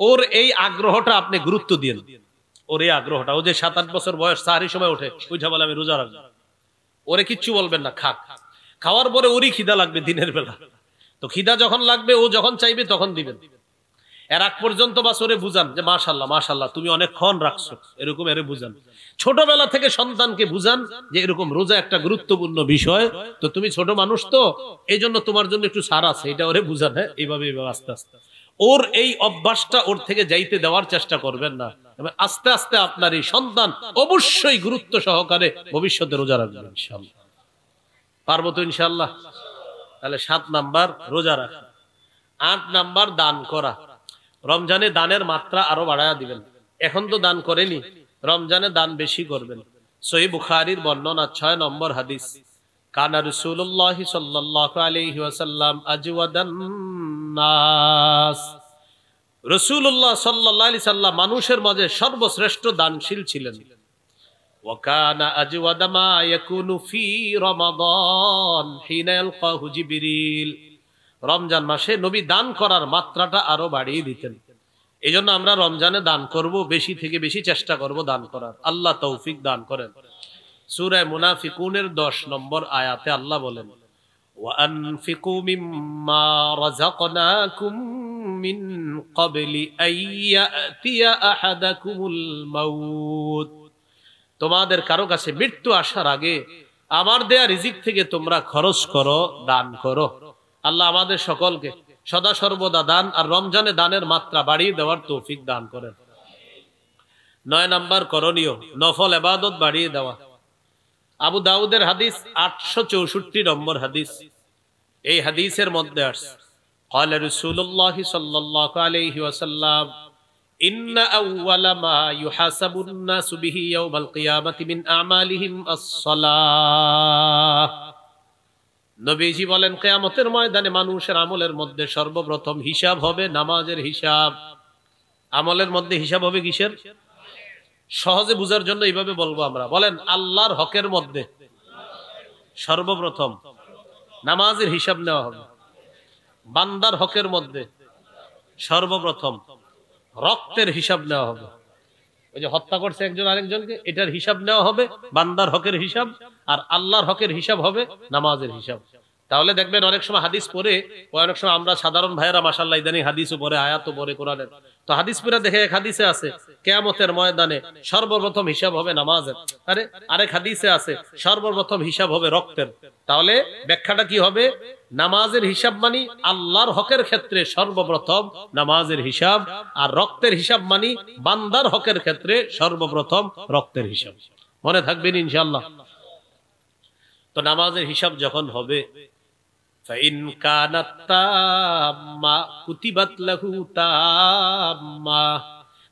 ওর এই আগ্রহটা আপনি গুরুত্ব দিন। ওর এই আগ্রহটা, ও যে 7-8 বছর বয়স সাহারি সময় ওঠে, ওইটা বলে আমি রোজা রাখবো, ওরে কিচ্ছু বলবেন না, খাক। খাওয়ার পরে ওরই খিদা লাগবে দিনের বেলা, তো খিদা যখন লাগবে ও যখন চাইবে তখন দিবেন। এর আগ পর্যন্ত বাস ওরে বুঝান যে মাশাআল্লাহ মাশাআল্লাহ তুমি অনেকক্ষণ রাখছো, এরকম এরে বুঝান। ছোটবেলা থেকে সন্তানকে বুঝান যে এরকম রোজা একটা গুরুত্বপূর্ণ বিষয়, তো তুমি ছোট মানুষ, তো এই জন্য তোমার জন্য একটু ছাড় আছে, এটা ওরে বুঝান। হ্যাঁ, এইভাবে আস্তে আস্তে ওর এই অভ্যাসটা ওর থেকে যাইতে দেওয়ার চেষ্টা করবেন না। আস্তে আস্তে আপনার এই সন্তান অবশ্যই গুরুত্ব সহকারে ভবিষ্যতে রোজা রাখবেন ইনশাআল্লাহ। পারবো তো ইনশাআল্লাহ? তাহলে 7 নাম্বার রোজা রাখা। 8 নাম্বার দান করা। রমজানে দানের মাত্রা আরো বাড়ায়া দিবেন। এখন তো দান করেনি, রমজানে দান বেশি করবেন। সহিহ বুখারীর বর্ণনা 6 নম্বর হাদিস, কানা রাসূলুল্লাহ সাল্লাল্লাহু আলাইহি ওয়াসাল্লাম আজওয়াদান নাস। রাসূলুল্লাহ সাল্লাল্লাহু আলাইহি সাল্লাম মানুষের মাঝে সর্বশ্রেষ্ঠ দানশীল ছিলেন। ওয়া কানা আজওয়াদা মা ইয়াকুনু ফি রমাদান হিনা ইয়ালকাহু জিবরিল। রমজান মাসে নবী দান করার মাত্রাটা আরো বাড়িয়ে দিতেন। এই জন্য আমরা রমজানে দান করব, বেশি থেকে বেশি চেষ্টা করব দান করার। আল্লাহ তৌফিক দান করেন। সূরা মুনাফিকুনের 10 নম্বর আয়াতে আল্লাহ বলেন, ওয়া আনফিকু মিম্মা রাযাকনাকুম মিন ক্বাবলি আইয়াতিয়া আহাদাকুমুল মাউত। তোমাদের কারো কাছে মৃত্যু আসার আগে আমার দেয়া রিজিক থেকে তোমরা খরচ করো, দান করো। আল্লাহ আমাদের সকলকে সদা সর্বদা দান আর রমজানে দানের মাত্রা বাড়িয়ে দেওয়ার তৌফিক দান করেন। 9 নাম্বার করণীয়, নফল ইবাদত বাড়িয়ে দেওয়া। আবু দাউদের হাদিস 864 নম্বর হাদিস। এই হাদিসের মধ্যে আছে, قال رسول الله صلى الله عليه وسلم إن أول ما يحاسب الناس به يوم القيامة من أعمالهم الصلاة। নবীজি বলেন কিয়ামতের ময়দানে মানুষের আমলের মধ্যে সর্বপ্রথম হিসাব হবে নামাজের হিসাব। আমলের মধ্যে হিসাব হবে কিসের? সহজে বুঝার জন্য এইভাবে বলবো আমরা, বলেন আল্লাহর হকের মধ্যে সর্বপ্রথম নামাজের হিসাব নেওয়া হবে। বান্দার হকের মধ্যে সর্বপ্রথম রক্তের হিসাব নেওয়া হবে। ওই যে হত্যা করছে একজন আরেকজনকে, এটার হিসাব নেওয়া হবে, বান্দার হকের হিসাব। আর আল্লাহর হকের হিসাব হবে নামাজের হিসাব। তাহলে দেখবেন অনেক সময় হাদিস পড়ে, অনেক সময় আমরা সাধারণ ভাইয়েরা মাশাআল্লাহ ইদানিং হাদিসও পড়ে, আয়াতও পড়ে কোরআনের, তো হাদিস পড়ে দেখে এক হাদিসে আছে কিয়ামতের ময়দানে সর্বপ্রথম হিসাব হবে নামাজের, আরে আরেক হাদিসে আছে সর্বপ্রথম হিসাব হবে রক্তের। তাহলে ব্যাখ্যাটা কি হবে? নামাজের হিসাব মানি আল্লাহর হকের ক্ষেত্রে সর্বপ্রথম নামাজের হিসাব, আর রক্তের হিসাব মানি বান্দার হকের ক্ষেত্রে সর্বপ্রথম রক্তের হিসাব। মনে থাকবেন ইনশাআল্লাহ। তো নামাজের হিসাব যখন হবে, ফাইন কানাত তাম্মা কুতিবাত লাহু তাম্মা,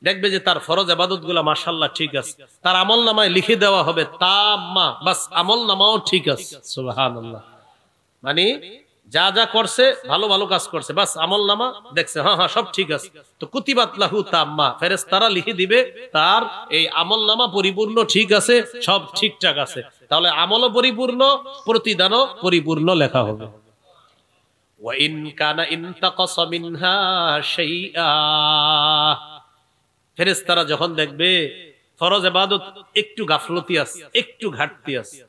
দেখবে যে তার ফরজ ইবাদতগুলো মাশাআল্লাহ ঠিক আছে, তার আমলনামায় লিখে দেওয়া হবে তাম্মা, বাস আমলনামাও ঠিক আছে। সুবহানাল্লাহ। মানে যা যা করছে ভালো ভালো কাজ করছে, বাস আমলনামা দেখছে হ্যাঁ হ্যাঁ সব ঠিক আছে, তো কুতিবাত লাহু তাম্মা, ফেরেশতারা লিখে দিবে তার এই আমলনামা পরিপূর্ণ ঠিক আছে, সব ঠিকঠাক আছে। তাহলে আমলও পরিপূর্ণ, প্রতিদানও পরিপূর্ণ লেখা হবে। ওয়া ইন কানা ইনতাকাসা মিনহা শাইআ, ফেরেশতারা যখন দেখবে ফরজ ইবাদত একটু গাফলতি আছে, একটু ঘাটতি আছে,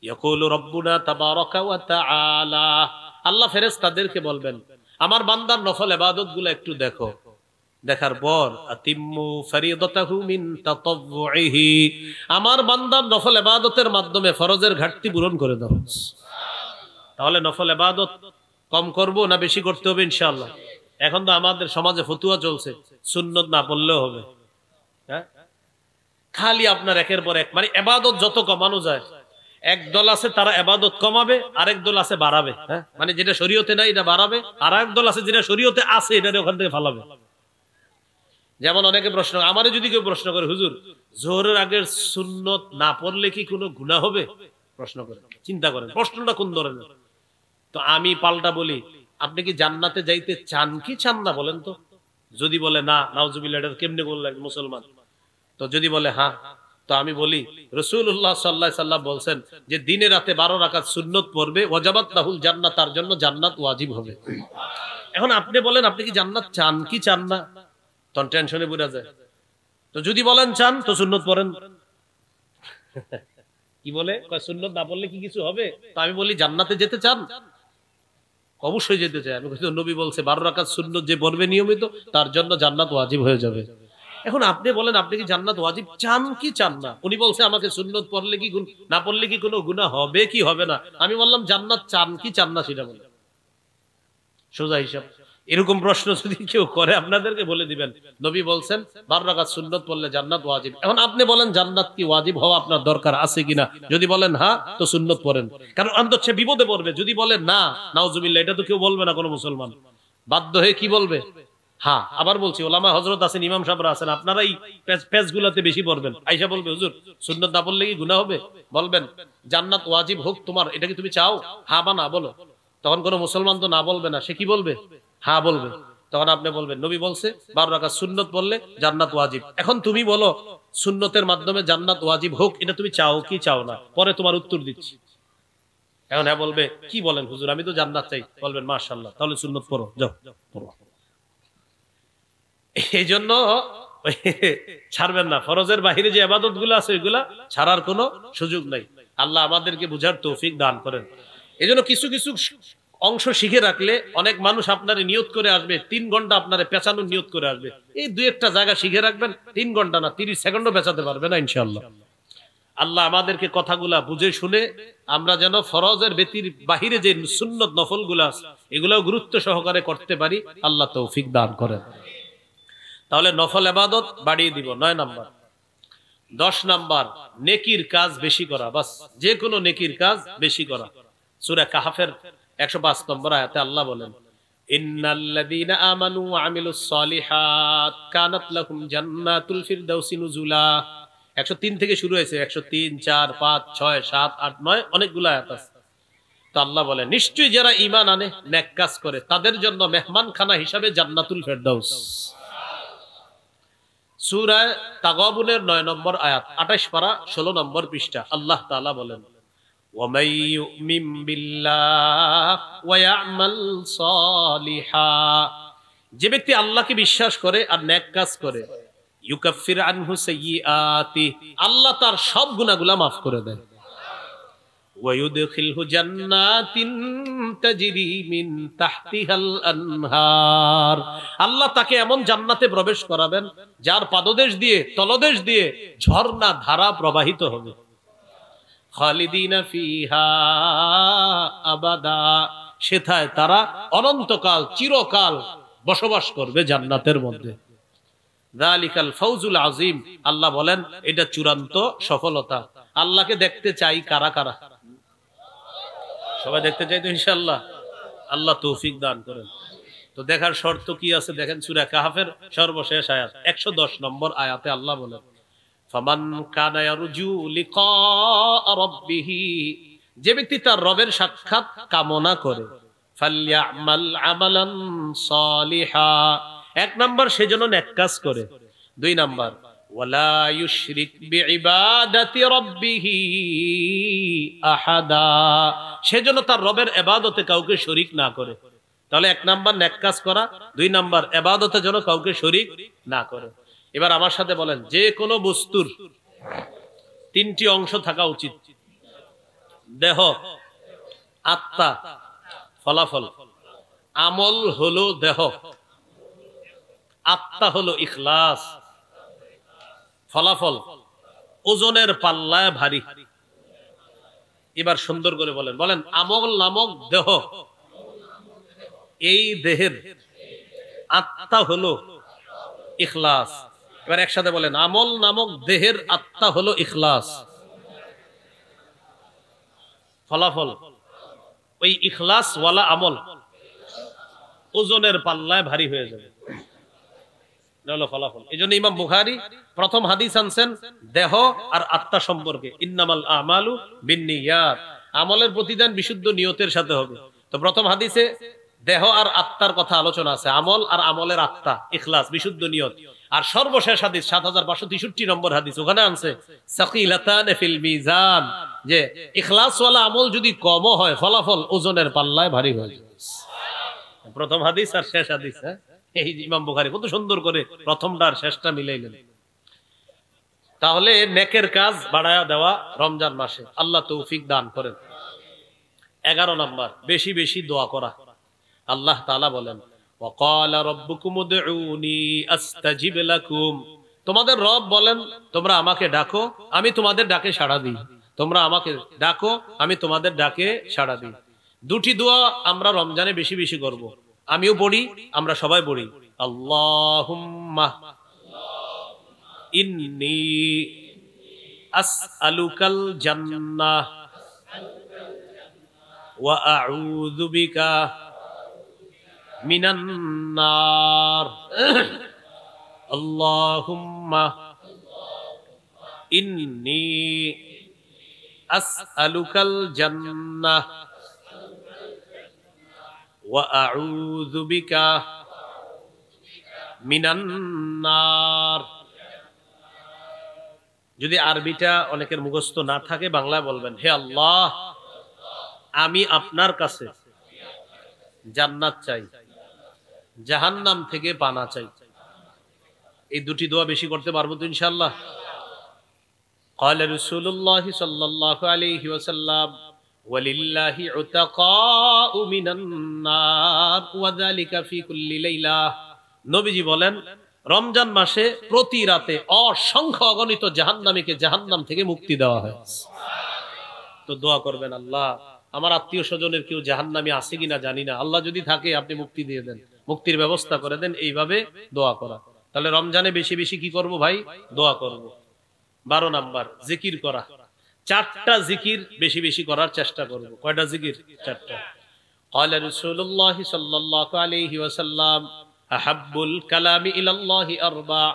ইয়াকুলু রাব্বুনা তাবারাকা ওয়া তাআলা, আল্লাহ ফেরেশতাদেরকে বলবেন আমার বান্দার নফল ইবাদতগুলো একটু দেখো। দেখার পর আতিম্মু ফরিদাতাহু মিন তাতাওউহি, আমার বান্দার নফল ইবাদতের মাধ্যমে ফরজের ঘাটতি পূরণ করে দাও। তাহলে নফল ইবাদত কম করব না বেশি করতে হবে ইনশাআল্লাহ? এখন তো আমাদের সমাজে ফতুয়া চলছে সুন্নত না পড়লেও হবে, হ্যাঁ, খালি আপনার একের পর এক, মানে ইবাদত যত কমানো যায়। এক দল আছে তারা ইবাদত কমাবে, আরেক দল আছে বাড়াবে, হ্যাঁ, মানে যেটা শরীয়তে নাই এটা বাড়াবে, আর এক দল আছে যেটা শরীয়তে আছে এটা ওখান থেকে ফালাবে। যেমন অনেকে প্রশ্ন, আমারে যদি কেউ প্রশ্ন করে হুজুর জোহরের আগের সুন্নত না পড়লে কি কোনো গুনাহ হবে, প্রশ্ন করে, চিন্তা করেন প্রশ্নটা কোন ধরনের। তো আমি পাল্টা বলি, আপনি কি জান্নাতে যাইতে চান কি চান না বলেন তো? যদি বলে না, নাউজুবিল্লাহ, এটা কেমনে বললেন মুসলমান? তো যদি বলে হ্যাঁ, তো আমি বলি রাসূলুল্লাহ সাল্লাল্লাহু আলাইহি সাল্লাম বলছেন যে দিনে রাতে 12 রাকাত সুন্নত পড়বে ওয়াজাবাত লাহুল জান্নাত, তার জন্য জান্নাত ওয়াজিব হবে। এখন আপনি বলেন আপনি কি জান্নাত চান কি চান না? তখন টেনশনে পড়ে যায়। তো যদি বলেন চান তো সুন্নত পড়েন। কি বলে সুন্নত না পড়লে কি কিছু হবে? তো আমি বলি জান্নাতে যেতে চান? অবশ্যই যেতে চাই। আমি নবী বলছে 12 রাকাত সুন্নত যে পড়বে নিয়মিত তার জন্য জান্নাত ওয়াজিব হয়ে যাবে। এখন আপনি বলেন আপনি কি জান্নাত ওয়াজিব চান কি চান না? উনি বলছে আমাকে সুন্নত পড়লে কি না পড়লে কি কোনো গুনাহ হবে কি হবে না? আমি বললাম জান্নাত চান কি চান না সেটা বলেন। সোজা হিসাব। এরকম প্রশ্ন যদি কেউ করে আপনাদেরকে বলে দিবেন নবী বলছেন 12 রাকাত সুন্নত পড়লে জান্নাত ওয়াজিব। এখন আপনি বলেন জান্নাত কি ওয়াজিব হওয়া আপনার দরকার আছে কিনা? যদি বলেন হ্যাঁ তো সুন্নত পড়েন, কারণ অন্তত সে বিপদে পড়বে। যদি বলেন না, নাউজুবিল্লাহ, এটা তো কেউ বলবে না কোনো মুসলমান, বাধ্য হয়ে কি বলবে? হ্যাঁ। আবার বলছি ওলামা হযরত আছেন, ইমাম সাহেবরা আছেন, আপনারা এই পেজগুলোতে বেশি পড়বেন। আয়েশা বলবে হুজুর সুন্নত না পড়লে কি গুনাহ হবে? বলবেন জান্নাত ওয়াজিব হোক তোমার, এটা কি তুমি চাও? হ্যাঁ বা না বলো। তখন কোনো মুসলমান তো না বলবে না, সে কি বলবে? হ্যাঁ বলবে। তখন আপনি বলবেন নবী বলছে 12 রাকাত সুন্নত পড়লে জান্নাত ওয়াজিব। এখন তুমি বলো সুন্নতের মাধ্যমে জান্নাত ওয়াজিব হোক, এটা তুমি চাও কি চাও না? পরে তোমার উত্তর দিচ্ছি। এখন হ্যাঁ বলবে কি বলেন হুজুর, আমি তো জান্নাত চাই। বলবেন মাশাআল্লাহ, তাহলে সুন্নত পড়ো, যাও পড়ো। এই জন্য ছাড়বেন না। ফরজের বাহিরে যে ইবাদত গুলো আছে ওইগুলা ছাড়ার কোনো সুযোগ নাই। আল্লাহ আমাদেরকে বুঝার তৌফিক দান করেন। এই জন্য কিছু কিছু অংশ শিখে রাখলে অনেক মানুষ আপনারে নিয়ত করে আসবে, 3 ঘন্টা আপনারে পেঁচানোর নিয়ত করে আসবে। এই 2-1টা জায়গা শিখে রাখবেন, 3 ঘন্টা না 30 সেকেন্ডও পেঁচাতে পারবে না ইনশাআল্লাহ। আল্লাহ আমাদেরকে কথাগুলা বুঝে শুনে আমরা যেন ফরজের বাহিরে যে সুন্নত নফল গুলা আছে এগুলাও গুরুত্ব সহকারে করতে পারি। আল্লাহ তৌফিক দান করেন। তাহলে নফল ইবাদত বাড়িয়ে দিব 9 নাম্বার। 10 নাম্বার নেকির কাজ বেশি করা। বাস, যে কোনো নেকির কাজ বেশি করা। সূরা কাহফের 105 নম্বর আয়াতে আল্লাহ বলেন ইন্নাল্লাযীনা আমানু ওয়া আমিলুস সলিহাত কানাত লাহুম জান্নাতুল ফিরদাউসি নুজুলা। 103 থেকে শুরু হয়েছে, 103, 4, 5, 6, 7, 8, 9 অনেকগুলো আয়াত আছে। তো আল্লাহ বলেন নিশ্চয়ই যারা ঈমান আনে নেক কাজ করে তাদের জন্য মেহমানখানা হিসাবে জান্নাতুল ফিরদাউস। সূরা তাগাবুনের 9 নম্বর আয়াত, 28 পারা 16 নম্বর পৃষ্ঠা। আল্লাহ তাআলা বলেন ওয়ামাই ইউমিন বিল্লাহ ওয়া ইয়ামাল সলিহা, যে ব্যক্তি আল্লাহকে বিশ্বাস করে আর নেক কাজ করে, ইউকাফির আনহু সাইয়্যাতি, আল্লাহ তার সব গুনাহগুলো maaf করে দেন। ওয়া ইউদখিলহু জান্নাতিন তাজরি মিন তাহতিহাল আনহার, আল্লাহ তাকে এমন জান্নাতে প্রবেশ করাবেন যার পাদদেশ দিয়ে তলদেশ দিয়ে ঝর্ণা ধারা প্রবাহিত হবে। খালিদিনা ফিহা আবাদা, সেথায় তারা অনন্তকাল চিরকাল বসবাস করবে জান্নাতের মধ্যে। যালিকাল ফাউজুল আযীম, আল্লাহ বলেন এটা চূড়ান্ত সফলতা। আল্লাহকে দেখতে চাই কারা কারা? সবাই দেখতে চাই তো ইনশাআল্লাহ। আল্লাহ তৌফিক দান করেন। তো দেখার শর্ত কি আছে দেখেন, সূরা কাহফের সর্বশেষ আয়াত 110 নম্বর আয়াতে আল্লাহ বলেন ফামান কানা ইয়ারজু লিকা রাব্বিহি, যে ব্যক্তি তার রবের সাক্ষাৎ কামনা করে, ফালইয়ামাল আমালান সলিহা, 1 নাম্বার সেজন্য নেক কাজ করে। 2 নাম্বার ওয়ালা ইউশরিক বিইবাদাতি রাব্বিহি আহাদা, সেজন্য তার রবের ইবাদতে কাউকে শরীক না করে। তাহলে 1 নাম্বার নেক কাজ করা, 2 নাম্বার ইবাদতে যেন কাউকে শরীক না করে। এবার আমার সাথে বলেন যে কোনো বস্তুর 3টি অংশ থাকা উচিত: দেহ, আত্মা, ফলাফল। আমল হলো দেহ, আত্মা হলো ইখলাস, ফলাফল ওজনের পাল্লায় ভারী। এবার সুন্দর করে বলেন, বলেন আমল নামক দেহ, এই দেহের আত্মা হলো ইখলাস। এবার একসাথে বলেন আমল নামক দেহের আত্মা হলো ইখলাস, ফলাফল ওই ইখলাস ওয়ালা আমল ওজনের পাল্লায় ভারী হয়ে যাবে, হলো ফলাফল। এই জন্য ইমাম বুখারী প্রথম হাদিস আনছেন দেহ আর আত্মা সম্পর্কে, ইন্নামাল আমালু বিন্নিয়াত, আমলের প্রতিদান বিশুদ্ধ নিয়তের সাথে হবে। তো প্রথম হাদিসে দেহ আর আত্মার কথা আলোচনা আছে, আমল আর আমলের আত্মা ইখলাস বিশুদ্ধ নিয়ত। আর সর্বশেষ হাদিস 7563 নম্বর হাদিস, ওখানে আনছে সাকিলাতান ফিল মিজান, যে ইখলাস ওয়ালা আমল যদি কম হয় ফলাফল ওজনের পাল্লায় ভারী হয়ে যাবে। প্রথম হাদিস আর শেষ হাদিস, এই ইমাম বুখারী কত সুন্দর করে প্রথমটা আর শেষটা মিলাইলেন। তাহলে নেকের কাজ বাড়ায়া দেওয়া রমজান মাসে, আল্লাহ তৌফিক দান করেন। 11 নাম্বার, বেশি বেশি দোয়া করা। আল্লাহ তাআলা বলেন, ওয়াকালা রাব্বুকুম উদউনি আস্তাজিব লাকুম। তোমাদের রব বলেন, তোমরা আমাকে ডাকো, আমি তোমাদের ডাকে সাড়া দিই। তোমরা আমাকে ডাকো, আমি তোমাদের ডাকে সাড়া দিই। দুটি দোয়া আমরা রমজানে বেশি বেশি করব। আমিও পড়ি, আমরা সবাই পড়ি। আল্লাহুম্মা ইন্নী আসআলুকাল জান্নাহ ওয়া আউযু বিকা মিনান নার। আল্লাহুম্মা ইন্নী আসআলুকাল জান্নাহ ওয়া আউযু বিকা মিনান নার। যদি আরবিটা অনেকের মুখস্থ না থাকে, বাংলায় বলবেন, হে আল্লাহ, আমি আপনার কাছে জান্নাত চাই, জাহান্নাম থেকে পানা চাই। এই দুটি দোয়া বেশি করতে পারবো তো ইনশাআল্লাহ? قال رسول الله صلى الله عليه وسلم ولله عتقاء من النار وذلك في كل ليلة। নবীজি বলেন, রমজান মাসে প্রতি রাতে অসংখ্য অগণিত জাহান্নামীকে জাহান্নাম থেকে মুক্তি দেওয়া হয়। তো দোয়া করবেন, আল্লাহ আমার আত্মীয় স্বজনের কেউ জাহান্নামী আছে কিনা জানি না, আল্লাহ যদি থাকে আপনি মুক্তি দিয়ে দেন, মুক্তির ব্যবস্থা করে দেন। এইভাবে দোয়া করা। তাহলে রমজানে বেশি বেশি কি করব ভাই? দোয়া করব। 12 নাম্বার, জিকির করা। 4টা জিকির বেশি বেশি করার চেষ্টা করব। কয়টা জিকির? 4টা। قال رسول الله صلى الله عليه وسلم আহাব্বুল কালামি ইলাল্লাহি আরবা।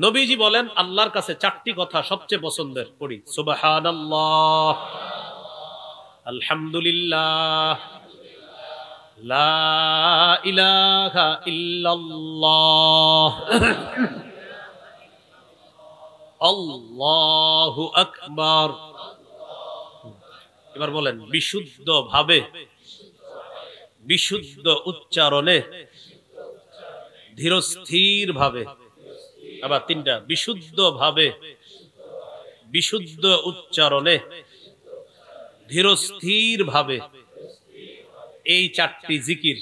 নবীজি বলেন, আল্লাহর কাছে 4টি কথা সবচেয়ে পছন্দের। পড়ি, সুবহানাল্লাহ, আলহামদুলিল্লাহ, লা ইলাহা ইল্লাল্লাহ, আল্লাহু আকবার। এবার বলেন, বিশুদ্ধ ভাবে, বিশুদ্ধ উচ্চারণে, ধীরস্থির ভাবে। আবার 3টা, বিশুদ্ধ ভাবে, বিশুদ্ধ উচ্চারণে, ধীরস্থির ভাবে। এই 4টি জিকির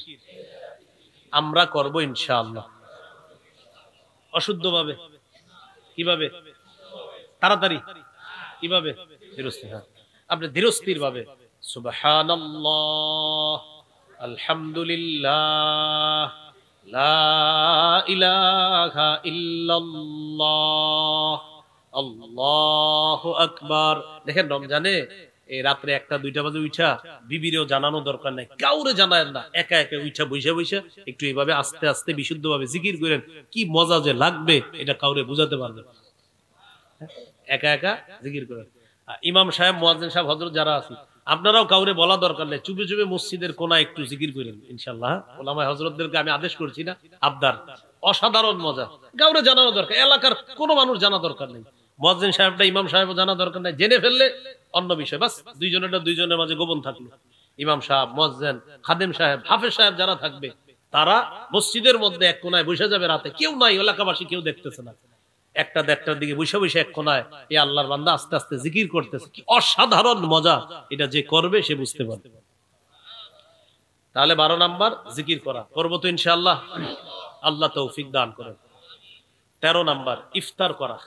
আমরা করব ইনশাআল্লাহ। অশুদ্ধ ভাবে কিভাবে? তাড়াতাড়ি কিভাবে? ধীরস্থির। আপনি ধীরস্থির ভাবে সুবহানাল্লাহ, আলহামদুলিল্লাহ, লা ইলাহা ইল্লাল্লাহ, আল্লাহু আকবার। দেখেন, রমজানে এই রাত্রে 1টা 2টা বাজে উঠা বিবিরেও জানানো দরকার নাই, কাউরে জানায় না, একা একা উঠা বসে বসে একটু এইভাবে আস্তে আস্তে বিশুদ্ধ ভাবে জিকির করেন। কি মজা যে লাগবে এটা কাউরে বুঝাতে পারবে। একা একা জিকির করেন। ইমাম সাহেব, মুয়াজ্জিন সাহেব, হযরত যারা আছে, আপনারাও কাউরে বলা দরকার নেই, চুপে চুপে মসজিদের কোনায় একটু জিকির করেন ইনশাআল্লাহ। ওলামায়ে হযরতদেরকে আমি আদেশ করছি না, আবদার। অসাধারণ মজা, কাউরে জানানো দরকার, এলাকার কোনো মানুষ জানা দরকার নেই। মুয়াজ্জিন সাহেবটা, ইমাম সাহেবও জানা দরকার নাই, জেনে ফেললে অন্য বিষয়, বাস দুইজনের মাঝে গোপন থাকলো। ইমাম সাহেব, মুয়াজ্জিন, খাদেম সাহেব, হাফেজ সাহেব যারা থাকবে তারা মসজিদের মধ্যে এক কোনায় বসে যাবে, রাতে কেউ নাই, এলাকাবাসী কেউ দেখতেছে না, 1টা 1:30টার দিকে বসে বসে এক কোনায় এই আল্লাহর বান্দা আস্তে আস্তে জিকির করতেছে। কি অসাধারণ মজা, এটা যে করবে সে বুঝতে পারবে। তাহলে 12 নাম্বার, জিকির করা। করবো তো ইনশাআল্লাহ, আল্লাহ তৌফিক দান করেন। 13 নাম্বার, ইফতার করা।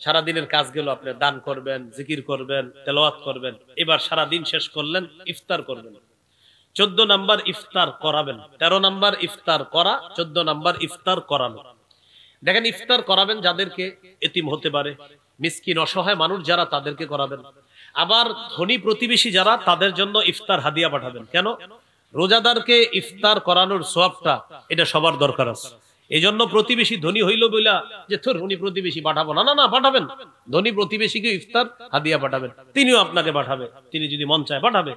সারা দিনের কাজ গেল, আপনি দান করবেন, জিকির করবেন, তেলাওয়াত করবেন, এবার সারা দিন শেষ করলেন, ইফতার করবেন। 14 নাম্বার, ইফতার করাবেন। 13 নাম্বার ইফতার করা, 14 নাম্বার ইফতার করানো। দেখেন, ইফতার করাবেন যাদেরকে, এতিম হতে পারে, মিসকিন অসহায় মানুষ যারা, তাদেরকে করাবেন। আবার ধনী প্রতিবেশী যারা, তাদের জন্য ইফতার হাদিয়া পাঠাবেন। কেন? রোজাদারকে ইফতার করানোর সওয়াবটা এটা সবার দরকার আছে। এই জন্য প্রতিবেশী ধনী হইল বইলা যে তোর ধনী প্রতিবেশী পাঠাবো না, না না, পাঠাবেন। ধনী প্রতিবেশীকে ইফতার হাদিয়া পাঠাবেন, তিনিও আপনাকে পাঠাবে, তিনি যদি মন চায় পাঠাবে।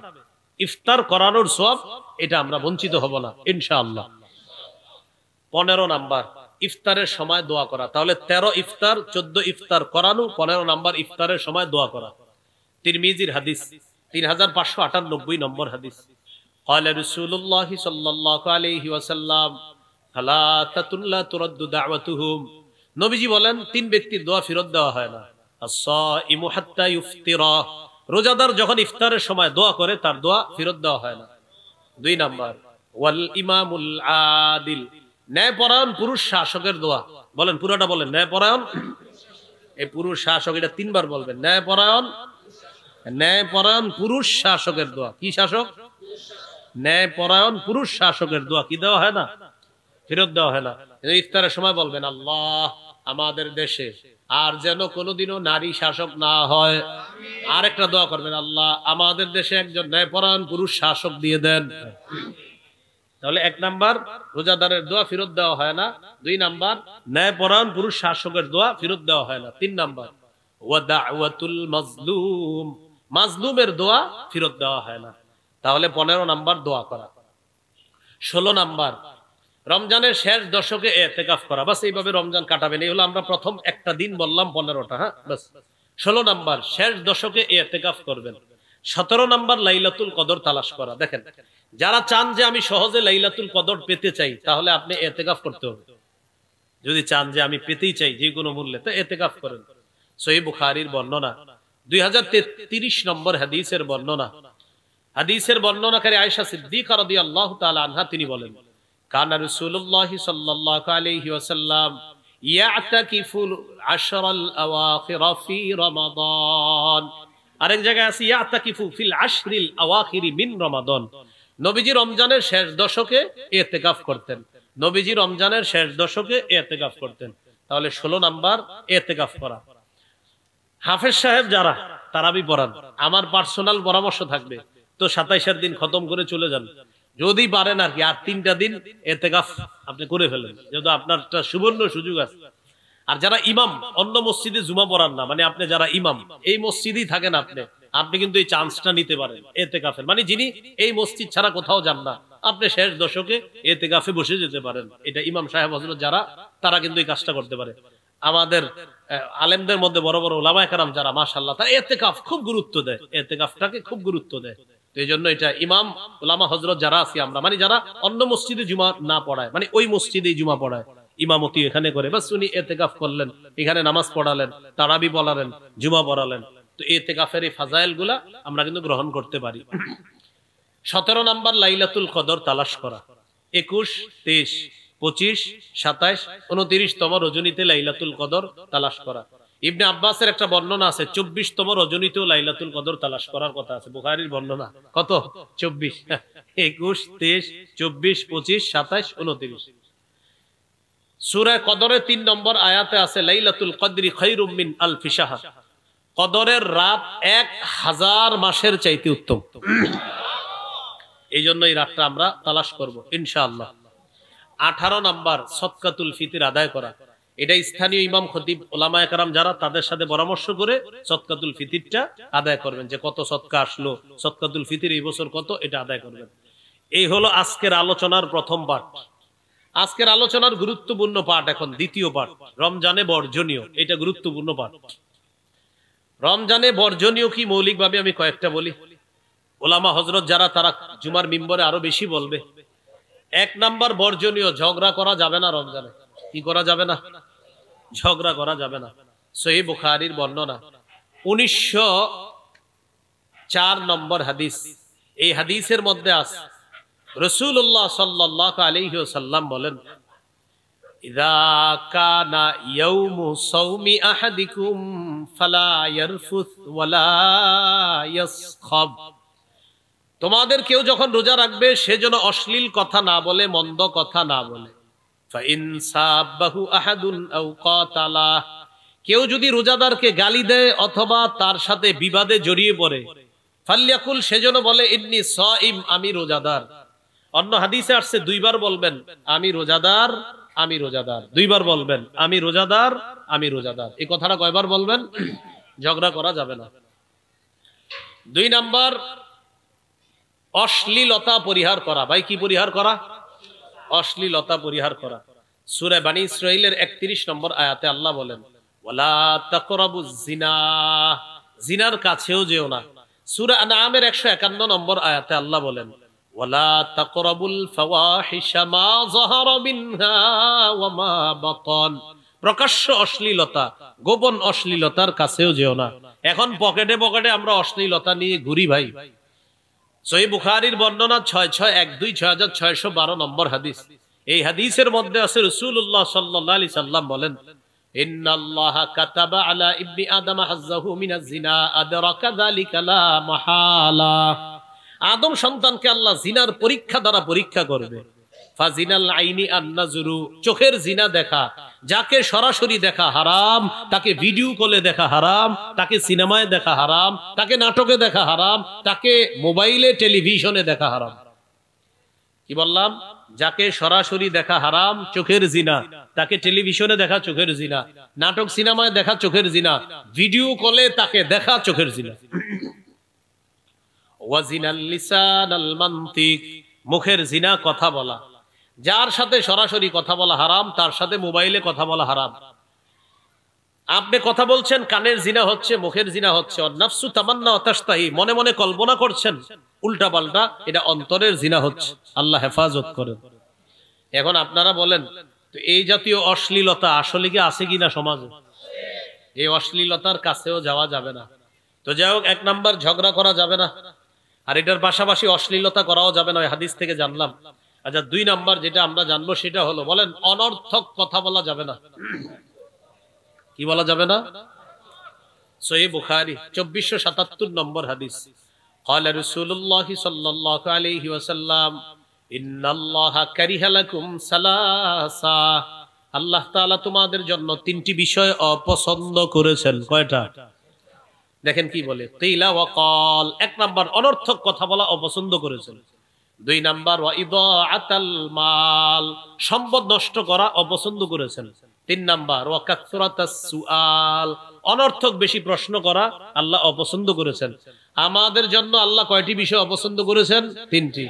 ইফতার করানোর সওয়াব এটা আমরা বঞ্চিত হব না ইনশাআল্লাহ। 15 নাম্বার, ইফতারের সময় দোয়া করা। তাহলে 13 ইফতার, 14 ইফতার করানো, 15 নাম্বার ইফতারের সময় দোয়া করা। তিরমিজির হাদিস, 3598 নম্বর হাদিস। قال رسول الله صلى الله عليه وسلم ثلاثة لا ترد دعوتهم। নবীজি বলেন, 3 ব্যক্তির দোয়া ফেরত দেওয়া হয় না। আস-সাইমু হাত্তা ইফতিরা, রোজাদার যখন ইফতারের সময় দোয়া করে তার দোয়া ফেরত দেওয়া হয় না। 2 নাম্বার ওয়াল ইমামুল আদিল, ন্যায়পরায়ণ পুরুষ শাসকের দোয়া। বলেন পুরোটা বলেন, ন্যায়পরায়ণ, এই পুরুষ শাসক, এটা 3 বার বলবেন, ন্যায়পরায়ণ, ন্যায়পরায়ণ পুরুষ শাসকের দোয়া। কি শাসক? ন্যায়পরায়ণ পুরুষ শাসকের দোয়া কি দেওয়া হয় না? ফেরত দেওয়া হয় না। ইফতারের সময় বলবেন আল্লাহ আমাদের দেশে আর যেন কোনোদিনও নারী শাসক না হয়। আর একটা দোয়া করবেন, আল্লাহ আমাদের দেশে একজন ন্যায়পরায়ণ পুরুষ শাসক দিয়ে দেন। তাহলে 1 নাম্বার রোজাদারের দোয়া ফেরত দেওয়া হয় না। 2 নাম্বার ন্যায়পরায়ণ পুরুষ শাসকের দোয়া ফেরত দেওয়া হয় না। 3 নাম্বার ওয়া দাওয়াতুল মাজলুম, মাজলুমের দোয়া ফেরত দেওয়া হয় না। তাহলে 15 নাম্বার দোয়া করা। 16 নাম্বার রমজানের শেষ দশকে ইতিকাফ করা। বাস এইভাবে রমজান কাটাবেন। এই হলো আমরা প্রথম একটা দিন বললাম 15টা। হ্যাঁ বাস। 16 নাম্বার শেষ দশকে ইতিকাফ করবেন। 17 নাম্বার লাইলাতুল কদর তালাশ করা। দেখেন, যারা চান যে আমি সহজে লাইলাতুল কদর পেতে চাই, তাহলে আপনি ইতিকাফ করতে হবে। যদি চান যে আমি পেতেই চাই যে কোনো মূল্যে, তো ইতিকাফ করেন। সহিহ বুখারীর বর্ণনা, 2033 নম্বর হাদিসের বর্ণনা। হাদিসের বর্ণনাকারী আয়েশা সিদ্দিকা রাদিয়াল্লাহু তাআলা আনহা তিনি বলেন, কানা রাসূলুল্লাহ সাল্লাল্লাহু আলাইহি ওয়াসাল্লাম ইয়াতাকিফুল আশরাল আওয়াখির ফি রমাদান। আরেক জায়গায় আছে ইয়াতাকিফু ফিল আশরিল আওয়াখির মিন রমাদান। নবীজি রমজানের শেষ দশকে ইতিকাফ করতেন। নবীজি রমজানের শেষ দশকে ইতিকাফ করতেন। তাহলে 16 নাম্বার ইতিকাফ করা। হাফেজ সাহেব যারা তারাবি পড়ান, আমার পার্সোনাল পরামর্শ থাকবে তো 27 দিন খতম করে চলে যান। যদি পারেন আর কি আর 3টা দিন ইতিকাফ আপনি করে ফেলেন, যেহেতু আপনার একটা সুবর্ণ সুযোগ আছে। আর যারা ইমাম, অন্য মসজিদে জুমা পড়ান না, মানে আপনি যারা ইমাম এই মসজিদেই থাকেন, আপনি কিন্তু এই চান্সটা নিতে পারেন ইতিকাফের। মানে যিনি এই মসজিদ ছাড়া কোথাও যান না, আপনি শেষ দশকে ইতিকাফে বসে যেতে পারেন। এটা ইমাম সাহেব হযরত যারা, তারা কিন্তু এই কাজটা করতে পারে। আমাদের আলেমদের মধ্যে বড় বড় উলামায়ে কেরাম যারা মাশাআল্লাহ, তারা ইতিকাফ খুব গুরুত্ব দেয়, ইতিকাফটাকে খুব গুরুত্ব দেয়। তো এই জন্য এটা ইমাম উলামা হযরত যারা আছি আমরা, মানে যারা অন্য মসজিদে জুমা না পড়ায়, মানে ওই মসজিদেই জুমা পড়ায়, ইমামতি এখানে করে, বাস উনি ইতিকাফ করলেন, এখানে নামাজ পড়ালেন, তারাবি পড়ালেন, জুমা পড়ালেন। তো ইতিকাফের এই ফাজাইল গুলা আমরা কিন্তু গ্রহণ করতে পারি। 17 নাম্বার লাইলাতুল কদর তালাশ করা। 21, 23, 25, 27, 29তম রজনীতে লাইলাতুল কদর তালাশ করা। ইবনে আব্বাসের একটা বর্ণনা আছে 24তম রজনীতেও লাইলাতুল কদর তালাশ করার কথা আছে। বুখারীর বর্ণনা কত? 24, 21, 23, 24, 25, 27, 29। সূরা কদরের 3 নম্বর আয়াতে আছে লাইলাতুল কদরি খায়রুম মিন আলফি শাহর, কদরের রাত 1000 মাসের চাইতে উত্তম। এই জন্য এই রাতটা আমরা তালাশ করব ইনশাআল্লাহ। 18 নাম্বার সদকাতুল ফিতর আদায় করা। এটা স্থানীয় ইমাম খতিব উলামায়ে কেরাম যারা, তাদের সাথে পরামর্শ করে সদকাতুল ফিতরটা আদায় করবেন, যে কত সদকা আসলো, সদকাতুল ফিতর এই বছর কত, এটা আদায় করবেন। এই হলো আজকের আলোচনার প্রথম পাঠ। আজকের আলোচনার গুরুত্বপূর্ণ পাঠ এখন দ্বিতীয় পাঠ, রমজানে বর্জনীয়। এটা গুরুত্বপূর্ণ পাঠ। রমজানে বর্জনীয় কি মৌলিকভাবে আমি কয়েকটা বলি। ওলামা হযরত যারা, তারা জুমার মিম্বরে আরো বেশি বলবে। 1 নাম্বার বর্জনীয়, ঝগড়া করা যাবে না রমজানে। কি করা যাবে না? ঝগড়া করা যাবে না। সহিহ বুখারীর বর্ণনা 1904 নম্বর হাদিস। এই হাদিসের মধ্যে আছে রাসূলুল্লাহ সাল্লাল্লাহু আলাইহি ওয়াসাল্লাম বলেন, ইযা কানা ইয়াউমু সাওমি আহাদিকুম ফালা ইয়ারফুস ওয়ালা ইয়াসখাব। তোমাদের কেউ যখন রোজা রাখবে সে যেন অশ্লীল কথা না বলে, মন্দ কথা না বলে। ফাইন সাবাহু আহাদুন আও কাতালা, কেউ যদি রোজাদারকে গালি দেয় অথবা তার সাথে বিবাদে জড়িয়ে পড়ে, ফালইয়াকুল, সে যেন বলে ইন্নী সাইম, আমি রোজাদার। অন্য হাদিসে আসছে 2 বার বলবেন আমি রোজাদার, আমি রোজাদার। 2 বার বলবেন আমি রোজাদার, আমি রোজাদার। এই কথাটা কয়বার বলবেন? ঝগড়া করা যাবে না। 2 নাম্বার অশ্লীলতা পরিহার করা। ভাই কি পরিহার করা? অশ্লীলতা পরিহার করা। সূরা বনী ইসরাঈলের 31 নম্বর আয়াতে আল্লাহ বলেন, ওয়ালা তাকরাবুজ জিনা, জিনার কাছেও যেও না। সূরা আনআমের 151 নম্বর আয়াতে আল্লাহ বলেন, ওয়ালা তাকরাবুল ফাওয়াহিশা মা যাহারা মিনহা ওয়া মা বাতান প্রকাশ্য অশ্লীলতা, গোপন অশ্লীলতার কাছেও যেও না। এখন পকেটে পকেটে আমরা অশ্লীলতা নিয়ে ঘুরি ভাই। সহিহ বুখারীর বর্ণনা 6612 6612 নম্বর হাদিস। এই হাদিসের মধ্যে আছে রাসূলুল্লাহ সাল্লাল্লাহু আলাইহি সাল্লাম বলেন, ইন্নাল্লাহা কাতাবা আলা ইবনি আদম হাজ্জাহু মিনাজ জিনা আদরাকা যালিকা লা মাহালা। আদম সন্তানকে আল্লাহ জিনার পরীক্ষা দ্বারা পরীক্ষা করবে। ফাজিনাল আইনি আন-নাজরু, চোখের জিনা দেখা। যাকে সরাসরি দেখা হারাম, তাকে ভিডিও কলে দেখা হারাম, তাকে সিনেমায় দেখা হারাম, তাকে নাটকে দেখা হারাম, তাকে মোবাইলে টেলিভিশনে দেখা হারাম। কি বললাম? যাকে সরাসরি দেখা হারাম, চোখের জিনা, তাকে টেলিভিশনে দেখা চোখের জিনা, নাটক সিনেমায় দেখা চোখের জিনা, ভিডিও কলে তাকে দেখা চোখের জিনা। ওয়াজিনাল লিসানাল মানতিক, মুখের জিনা কথা বলা। যার সাথে সরাসরি কথা বলা হারাম, তার সাথে মোবাইলে কথা বলা হারাম। আপনি কথা বলছেন, কানের জিনা হচ্ছে, মুখের জিনা হচ্ছে। নাফসু তামান্না ওয়া তাশতাহি, মনে মনে কল্পনা করছেন উল্টা পাল্টা, এটা অন্তরের জিনা হচ্ছে। আল্লাহ হেফাজত করেন। এখন আপনারা বলেন, তো এই জাতীয় অশ্লীলতা আসলে কি আছে কিনা সমাজে? এই অশ্লীলতার কাছেও যাওয়া যাবে না। তো যাই হোক, 1 নাম্বার ঝগড়া করা যাবে না, আর এটার পাশাপাশি অশ্লীলতা করাও যাবে না, ওই হাদিস থেকে জানলাম। আচ্ছা, 2 নাম্বার যেটা আমরা জানবো সেটা হলো, বলেন, অনর্থক কথা বলা যাবে না। কি বলা যাবে না? সহিহ বুখারী 2477 নম্বর হাদিস। قال رسول الله صلى الله عليه وسلم ان الله كره لكم ثلاثا, আল্লাহ তাআলা তোমাদের জন্য 3টি বিষয় অপছন্দ করেছেন। কয়টা? দেখেন কি বলে, কিলা ওয়া ক্বাল। 1 নাম্বার, অনর্থক কথা বলা অপছন্দ করেছেন। 2 নাম্বার, ওয়া ইদাআতাল মাল, সম্পদ নষ্ট করা অপছন্দ করেছেন। 3 নাম্বার, ওয়া কাসরাতাস সুআল, অনর্থক বেশি প্রশ্ন করা আল্লাহ অপছন্দ করেছেন। আমাদের জন্য আল্লাহ কয়টি বিষয় অপছন্দ করেছেন? 3টি।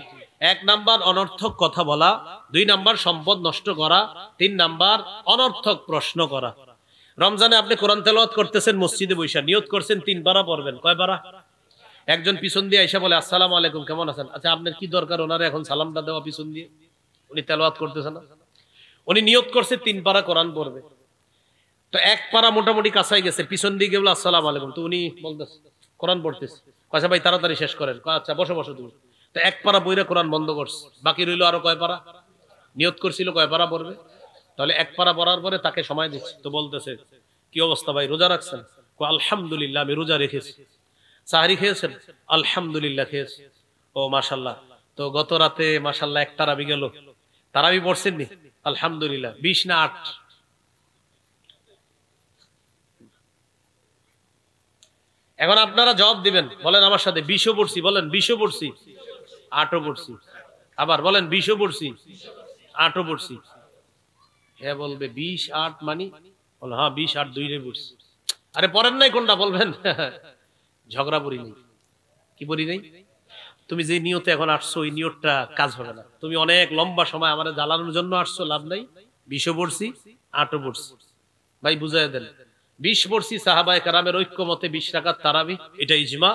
1 নাম্বার অনর্থক কথা বলা, 2 নাম্বার সম্পদ নষ্ট করা, 3 নাম্বার অনর্থক প্রশ্ন করা। রমজানে আপনি কোরআন তেলাওয়াত করতেছেন, মসজিদে বসে নিয়ত করছেন 3 পারা পড়বেন। কয় পারা? একজন পিছন দিয়ে আইসা বলে, আসসালামু আলাইকুম, কেমন আছেন? আচ্ছা, আপনার কি দরকার ওনারে এখন সালামটা দেওয়া পিছন দিয়ে? উনি তেলাওয়াত করতেছেন না, উনি নিয়ত করছে 3 পারা কোরআন পড়বে। তো 1 পারা মোটামুটি কাছাই গেছে, পিছন দিকে বলে আসসালামু আলাইকুম, তো উনি বলতেছে কোরআন পড়তেছে। আচ্ছা ভাই, তাড়াতাড়ি শেষ করেন। আচ্ছা, বসো বসো তুমি। তো 1 পারা বইরা কোরআন বন্ধ করছে, বাকি রইল আরো কয় পারা? নিয়ত করছিল কয় পারা পড়বে। তাহলে 1 পারা পড়ার পরে তাকে সময় দিচ্ছে, তো বলতেছে, কি অবস্থা ভাই, রোজা রাখছেন? আলহামদুলিল্লাহ, আমি রোজা রেখেছি। সাহরি খেয়েছেন? আলহামদুলিল্লাহ খেয়েছি। ও মাশাআল্লাহ, তো গত রাতে মাশাআল্লাহ 1 তারাবি গেল, তারাবি পড়ছেন নি? আলহামদুলিল্লাহ। 20 না 8? এখন আপনারা জবাব দিবেন, বলেন আমার সাথে, 20ও পড়ছি। বলেন, 20ও পড়ছি, 8ও পড়ছি। আবার বলেন, 20ও পড়ছি, 8ও পড়ছি। হ্যাঁ বলবে 20 8 মানে? বল হ্যাঁ, 20 8 2 রে পড়ছি। আরে পড়েন নাই কোনটা? বলবেন ঝগড়া পড়ি নাই। কি পড়ি নাই? তুমি যে নিয়তে এখন আসছো, ওই নিয়তটা কাজ হবে না। তুমি অনেক লম্বা সময় আমাদের জ্বালানোর জন্য আসছো, লাভ নাই। 20ও পড়ছি, 8ও পড়ছি। ভাই বুঝাই দেন। 20 পড়ছি, সাহাবায়ে কেরামের ঐক্যমতে 20 রাকাত তারাবি, এটা ইজমা।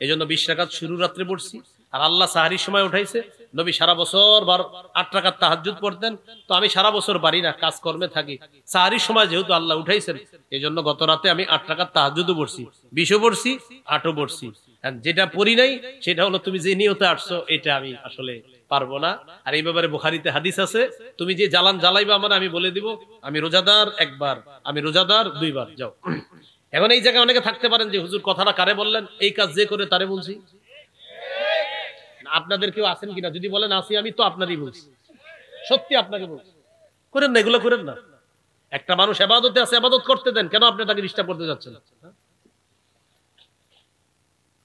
এজন্য 20 রাকাত শুরু রাত্রে পড়ছি। আর আল্লাহ সাহারির সময় উঠাইছে। নবী সারা বছর 8 রাকাত তাহাজ্জুদ পড়তেন। তো আমি সারা বছর পারি না, কাজকর্মে থাকি। সাহারির সময় যেহেতু আল্লাহ উঠাইছেন, এজন্য গত রাতে আমি 8 রাকাত তাহাজ্জুদও পড়ছি, 20ও পড়ছি, 8ও পড়ছি। যেটা পড়ি নাই সেটা হলো, তুমি যে নিয়তে আসছো এটা আমি আসলে পারবো না। আর এই ব্যাপারে বুখারীতে হাদিস আছে, তুমি যে জ্বালান জ্বালাইবা আমার, আমি বলে দিব আমি রোজাদার 1 বার, আমি রোজাদার 2 বার। যাও। এখন এই জায়গায় অনেকে থাকতে পারেন যে, হুজুর কথাটা কারে বললেন? এই কাজ যে করে তারে বলছি। আপনাদের কেউ আছেন কিনা? যদি বলেন আসি আমি, তো আপনারই বলছি, সত্যি আপনাকে বলছি। করেন না, এগুলো করেন না। একটা মানুষ ইবাদতে আছে, ইবাদত করতে দেন, কেন আপনি তাকে ডিস্টার্ব করতে যাচ্ছেন?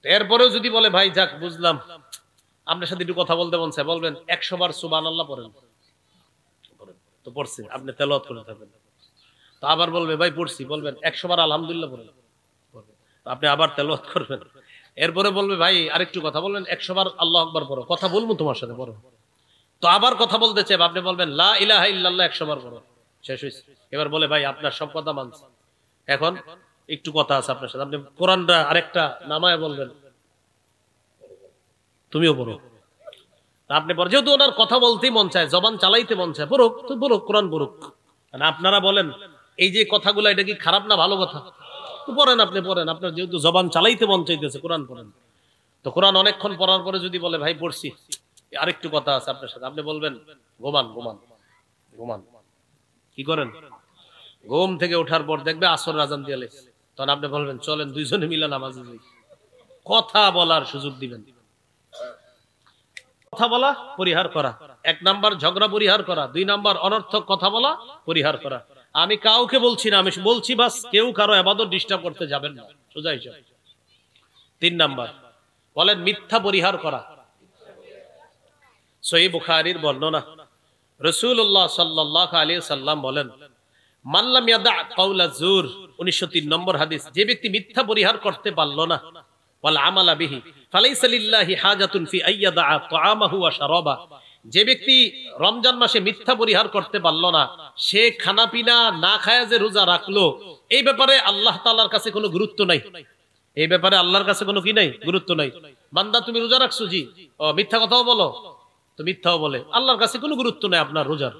এরপরেও যদি বলে, ভাই যাক বুঝলাম, আপনার সাথে একটু কথা বলতে মন চায়, বলবেন 100 বার সুবহানাল্লাহ পড়েন। তো পড়ছি, আপনি তেলাওয়াত করে থাকবেন। তো আবার বলবে, ভাই পড়ছি, বলবেন 100 বার আলহামদুলিল্লাহ পড়েন। আপনি আবার তেলাওয়াত করবেন। এরপরে বলবে, ভাই আরেকটু কথা বলবেন, 100 বার আল্লাহু আকবার পড়ো। কথা বলবো তোমার সাথে, পড়ো। তো আবার কথা বলতে চাই, আপনি বলবেন লা ইলাহা ইল্লাল্লাহ 100 বার পড়ো। শেষ হইছে। এবার বলে, ভাই আপনার সব কথা মানছি, এখন একটু কথা আছে আপনার সাথে। আপনি কোরআনটা আরেকটা নামায় বলবেন, তুমিও পড়ো। আপনি পড়ো, যেহেতু ওনার কথা বলতেই মন চায়, জবান চালাইতে মন চায়, পড়ুক, তো পড়ুক, কোরআন পড়ুক। আপনারা বলেন এই যে কথাগুলো, এটা কি খারাপ না ভালো কথা? তো পড়েন, আপনি পড়েন, আপনার যেহেতু জবান চালাইতে মন চাইতেছে, কোরআন পড়েন। তো কোরআন অনেকক্ষণ পড়ার পরে যদি বলে ভাই পড়ছি, আরেকটু কথা আছে আপনার সাথে, আপনি বলবেন ঘুমান ঘুমান ঘুমান। কি করেন? ঘুম থেকে ওঠার পর দেখবে আসর আজান দিয়ে, তখন আপনি বলবেন চলেন দুইজনে মিলে নামাজে যাই। কথা বলার সুযোগ দিবেন। কথা বলা পরিহার করা, 1 নাম্বার ঝগড়া পরিহার করা, 2 নাম্বার অনর্থক কথা বলা পরিহার করা। আমি কাউকে বলছি না, আমি বলছি বাস কেউ কারো ইবাদত ডিস্টার্ব করতে যাবেন না, সোজা হিসাব। 3 নাম্বার বলেন মিথ্যা পরিহার করা। সহিহ বুখারীর বর্ণনা, রাসূলুল্লাহ সাল্লাল্লাহু আলাইহি সাল্লাম বলেন, মান লাম ইয়াদা কাওলা যুর, 1903 নম্বর হাদিস, যে ব্যক্তি মিথ্যা পরিহার করতে পারলো না, ওয়াল আমালা বিহি ফালাইসা লিল্লাহি হাজাতুন ফি আইয়াদা তাআমাহু ওয়া শারাবা, যে ব্যক্তি রমজান মাসে মিথ্যা পরিহার করতে পারলো না, সে খানা পিনা না খায়া যে রোজা রাখলো, এই ব্যাপারে আল্লাহ তাআলার কাছে কোনো গুরুত্ব নাই। এই ব্যাপারে আল্লাহর কাছে কোনো কি নাই, গুরুত্ব নাই। বান্দা তুমি রোজা রাখছো, জি, ও মিথ্যা কথাও বলো, তো মিথ্যাও বলে, আল্লাহর কাছে কোনো গুরুত্ব নাই আপনার রোজার।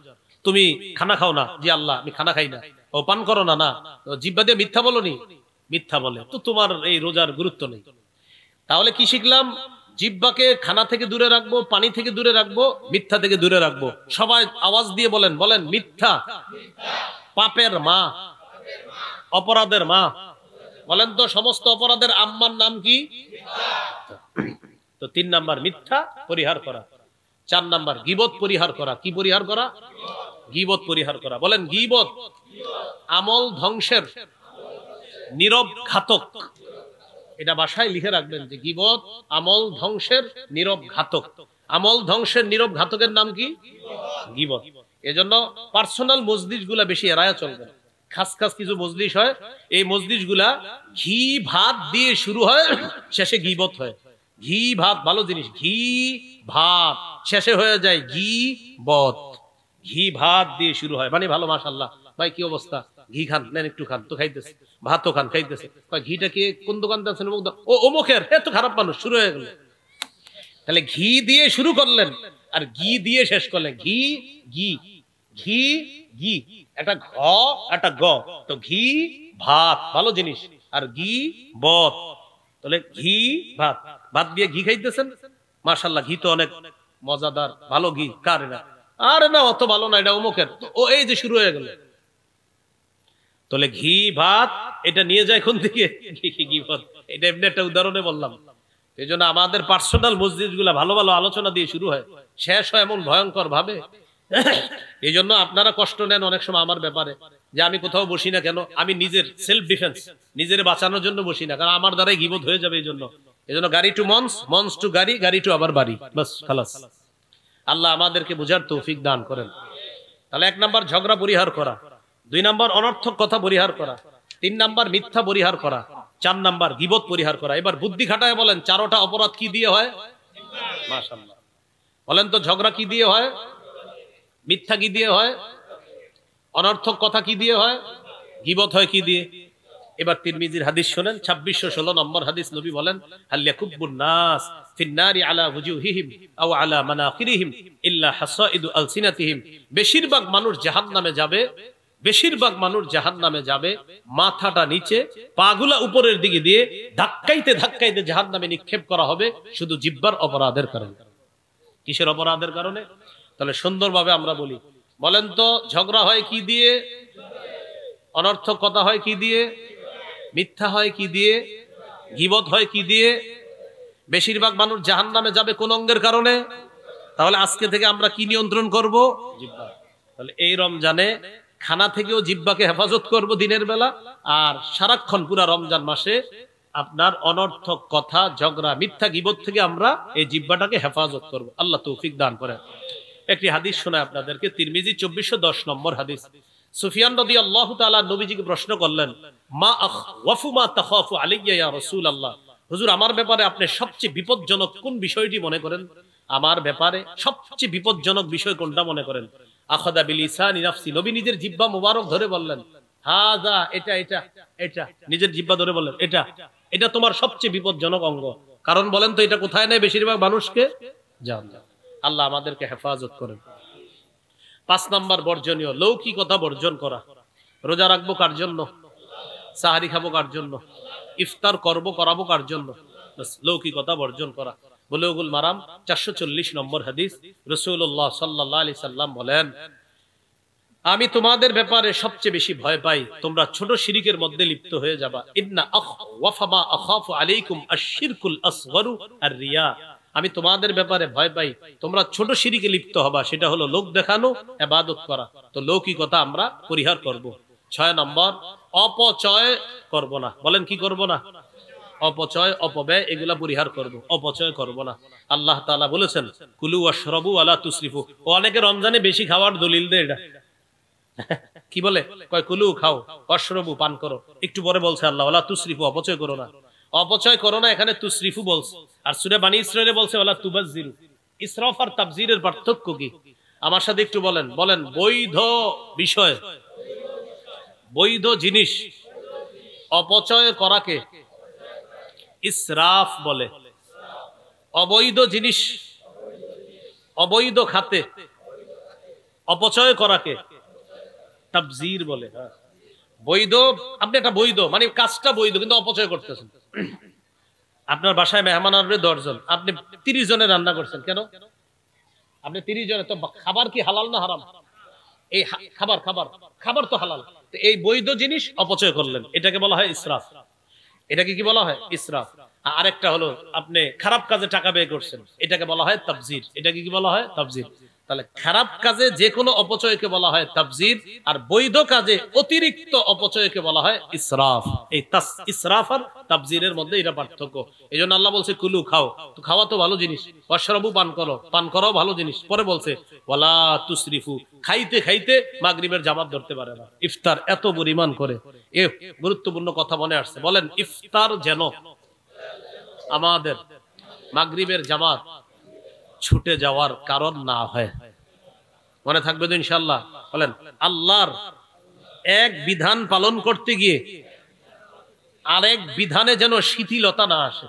তুমি খানা খাও না, জি আল্লাহ আমি খানা খাই না। ও পান করো না, না, জিহ্বা দিয়ে মিথ্যা বলনি, মিথ্যা বলে, তো তোমার এই রোজার গুরুত্ব নেই। তাহলে কি শিখলাম? জিহ্বাকে খানা থেকে দূরে রাখবো, পানি থেকে দূরে রাখবো, মিথ্যা থেকে দূরে রাখবো। সবাই আওয়াজ দিয়ে বলেন, বলেন মিথ্যা পাপের মা, অপরাধের মা। বলেন তো সমস্ত অপরাধের আম্মার নাম কি? তো 3 নাম্বার মিথ্যা পরিহার করা। 4 নাম্বার গীবত পরিহার করা। কি পরিহার করা? গীবত পরিহার করা। বলেন গীবত আমল ধ্বংসের নীরব ঘাতক। এটা বাসায় লিখে রাখবেন যে গীবত আমল ধ্বংসের নীরব ঘাতক। আমল ধ্বংসের নীরব ঘাতকের নাম কি? গীবত। এজন্য পার্সোনাল মজলিসগুলা বেশি এড়ায়া চলবে। খাস খাস কিছু মজলিস হয়, এই মজলিসগুলা ঘি ভাত দিয়ে শুরু হয়, শেষে গীবত হয়। ঘি ভাত ভালো জিনিস, ঘি ভাত শেষে হয়ে যায় ঘি বত। ঘি ভাত দিয়ে শুরু হয়, মানে ভালো, মাশাআল্লাহ ভাই কি অবস্থা, ঘি খান, নেন একটু খান, তো খাইতেছে, ভাতও খান, খাইতেছে, ঘিটা কি কোন দোকানতে আছেন, ও অমুকের, এত খারাপ মানুষ, শুরু হয়ে গেল। তাহলে ঘি দিয়ে শুরু করলেন আর ঘি দিয়ে শেষ করলেন। ঘি ঘি ঘি ঘি, একটা ঘ একটা গ, তো ঘি ভাত ভালো জিনিস, আর ঘি বত, তাহলে ঘি ভাত, ভাত দিয়ে ঘি খাইতেছেন, মাশাআল্লাহ ঘি তো অনেক মজাদার, ভালো ঘি, কার না, আরে না অত ভালো না, এটা অমুকের, তো ও এই যে শুরু হয়ে গেল। তাহলে ঘি ভাত এটা নিয়ে যায় কোন দিকে? ঘি ভাত। এটা এমনি একটা উদাহরণে বললাম। এই জন্য আমাদের পার্সোনাল মসজিদ গুলা ভালো ভালো আলোচনা দিয়ে শুরু হয়, শেষ হয় এমন ভয়ঙ্কর ভাবে। এই জন্য আপনারা কষ্ট নেন অনেক সময় আমার ব্যাপারে, যে আমি কোথাও বসি না কেন, আমি নিজের সেলফ ডিফেন্স, নিজের বাঁচানোর জন্য বসি না, কারণ আমার দ্বারাই গীবত হয়ে যাবে। এই জন্য গাড়ি টু মঞ্চ, মঞ্চ টু গাড়ি, গাড়ি টু আবার বাড়ি, বাস খালাস। আল্লাহ আমাদেরকে বুঝার তৌফিক দান করেন। তাহলে 1 নাম্বার ঝগড়া পরিহার করা, 2 নাম্বার অনর্থক কথা পরিহার করা, 3 নাম্বার মিথ্যা পরিহার করা, 4 নাম্বার গীবত পরিহার করা। এবার বুদ্ধি খাটায় বলেন 4টা অপরাধ কি দিয়ে হয়? মাশাআল্লাহ, বলেন তো ঝগড়া কি দিয়ে হয়? মিথ্যা কি দিয়ে হয়? অনর্থক কথা কি দিয়ে হয়? গীবত হয় কি দিয়ে? এবার তিরমিজির হাদিস শুনেন, 2616 নম্বর হাদিস। নবী বলেন, হাল ইয়াকুব্বুন নাস ফিন নারি আলা ওয়ুজুহিহিম আও আলা মানাকিরিহিম ইল্লা হাসাইদু আলসিনাতিহিম। বেশিরভাগ মানুষ জাহান্নামে যাবে, বেশিরভাগ মানুষ জাহান্নামে যাবে মাথাটা নিচে, পাগুলা উপরের দিকে দিয়ে ধাক্কাইতে ধাক্কাইতে জাহান্নামে নিক্ষেপ করা হবে, শুধু জিহ্বার অপরাধের কারণে। কিসের অপরাধের কারণে? তাহলে সুন্দরভাবে আমরা বলি, বলেন তো ঝগড়া হয় কি দিয়ে? অনর্থক কথা হয় কি দিয়ে? মিথ্যা হয় কি দিয়ে? গীবত হয় কি দিয়ে? বেশিরভাগ মানুষ জাহান্নামে যাবে কোন অঙ্গের কারণে? তাহলে আজকে থেকে আমরা কি নিয়ন্ত্রণ করব? জিহ্বা। তাহলে এই রমজানে খানা থেকেও জিহ্বাকে হেফাজত করব দিনের বেলা, আর সারাক্ষণ পুরা রমজান মাসে আপনার অনর্থক কথা, ঝগড়া, মিথ্যা, গীবত থেকে আমরা এই জিহ্বাটাকে হেফাজত করব। আল্লাহ তৌফিক দান করেন। একটি হাদিস শোনায় আপনাদেরকে, তিরমিজি 2410 নম্বর হাদিস। সুফিয়ান রাদিয়াল্লাহু তাআলা নবীজিকে প্রশ্ন করলেন, মা আখওয়াফু মা তাখাফু আলাইয়া ইয়া রাসূলুল্লাহ, হুজুর আমার ব্যাপারে আপনি সবচেয়ে বিপজ্জনক কোন বিষয়টি মনে করেন? আমার ব্যাপারে সবচেয়ে বিপজ্জনক বিষয় কোনটা মনে করেন? আখাযা বিলিসানি নাফসি, নবী নিজের জিহ্বা মোবারক ধরে বললেন, হাযা, এটা এটা এটা, নিজের জিহ্বা ধরে বললেন, এটা এটা তোমার সবচেয়ে বিপজ্জনক অঙ্গ। কারণ বলেন তো এটা কোথায় নেয় বেশিরভাগ মানুষকে? জাহান্নাম। আল্লাহ আমাদেরকে হেফাজত করেন। 5 নাম্বার বর্জনীয়, লৌকিকতা বর্জন করা। রোজা রাখবো কার জন্য? সাহারি খাবো কার জন্য? ইফতার করবো করাবো কার জন্য? লৌকিকতা বর্জন করা। বুলুগুল মারাম 440 নম্বর হাদিস, রাসূলুল্লাহ সাল্লাল্লাহু আলাইহি সাল্লাম বলেন, আমি তোমাদের ব্যাপারে সবচেয়ে বেশি ভয় পাই তোমরা ছোট শিরকের মধ্যে লিপ্ত হয়ে যাবা। ইন্না আখওয়াফা আখাফু আলাইকুম আশ-শিরকুল আসগরু আর রিয়া। আমি তোমাদের ব্যাপারে ভয় পাই তোমরা ছোট শিরকে লিপ্ত হবা, সেটা হলো লোক দেখানো, ইবাদত করা। তো লৌকিকতা আমরা পরিহার করব। 6 নম্বর, অপচয় করব না। বলেন কি করব না? অপচয়, অপব্যয় এগুলা পরিহার করব, অপচয় করব না। আল্লাহ তাআলা বলেছেন কুলু ওয়াশরাবু ওয়ালা তুসরিফু। ও অনেকে রমজানে বেশি খাওয়ার দলিল দেয় এটা। কি বলে? কয় কুলু খাও, ওয়াশরাবু পান করো। একটু পরে বলছে আল্লাহ ওয়ালা তুসরিফু, অপচয় করো না। অপচয় করো না এখানে তুসরিফু বলছে, আর সূরা বানী ইসরাঈলে বলছে ওয়ালা তুবাজ্জিরু। ইসরাফ আর তাবযিরের পার্থক্য কি? আমার সাথে একটু বলেন। বলেন বৈধ বিষয়, বৈধ জিনিস অপচয় করাকে ইসরাফ বলে। অবৈধ জিনিস, অবৈধ খাতে অপচয় করাকে তাবযির বলে। বৈধ, আপনি একটা বৈধ মানে কাজটা বৈধ কিন্তু অপচয় করতেছেন। আপনার বাসায় মেহমান আসবে 10 জন, আপনি 30 জনের রান্না করছেন। কেন? আপনি 30 জনের, তো খাবার কি হালাল না হারাম? এই খাবার খাবার খাবার তো হালাল। তো এই বৈধ জিনিস অপচয় করলেন, এটাকে বলা হয় ইসরাফ। এটাকে কি বলা হয়? ইসরাফ। আরেকটা হলো আপনি খারাপ কাজে টাকা ব্যয় করছেন, এটাকে বলা হয় তাবযির। এটাকে কি বলা হয়? তাবযির। তাহলে খারাপ কাজে যে কোনো অপচয়কে বলা হয় তাবযির, আর বৈধ কাজে অতিরিক্ত অপচয়কে বলা হয় ইসরাফ। এই ইসরাফ আর তাবযিরের মধ্যে এটা পার্থক্য। এইজন্য আল্লাহ বলছে কুলু খাও, তো খাওয়া তো ভালো জিনিস। ওয়াশরাবু পান করো, পান করাও ভালো জিনিস। পরে বলছে ওয়ালা তুসরিফু, খাইতে খাইতে মাগরিবের জামাত ধরতে পারে না, ইফতার এত পরিমাণ করে। এ গুরুত্বপূর্ণ কথা মনে আসছে। বলেন ইফতার যেন আমাদের মাগরিবের জামাত ছুটে যাওয়ার কারণ না হয়। মনে থাকবে তো ইনশাআল্লাহ? বলেন আল্লাহর এক বিধান পালন করতে গিয়ে আরেক বিধানে যেন শিথিলতা না আসে।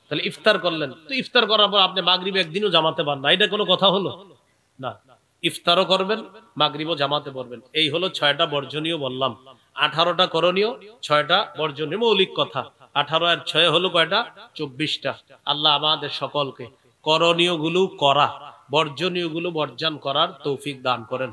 তাহলে ইফতার করলেন, তো ইফতার করার পর আপনি মাগরিবে একদিনও জামাতে পান না, এটা কোনো কথা হলো? না। ইফতারও করবেন, মাগরিবও জামাতে পড়বেন। এই হলো 6টা বর্জনীয় বললাম। 18টা করণীয়, 6টা বর্জনীয়। মৌলিক কথা। 18 আর 6 হলো কয়টা? 24টা। আল্লাহ আমাদের সকলকে করণীয় গুলো করা, বর্জনীয় গুলো বর্জন করার তৌফিক দান করেন।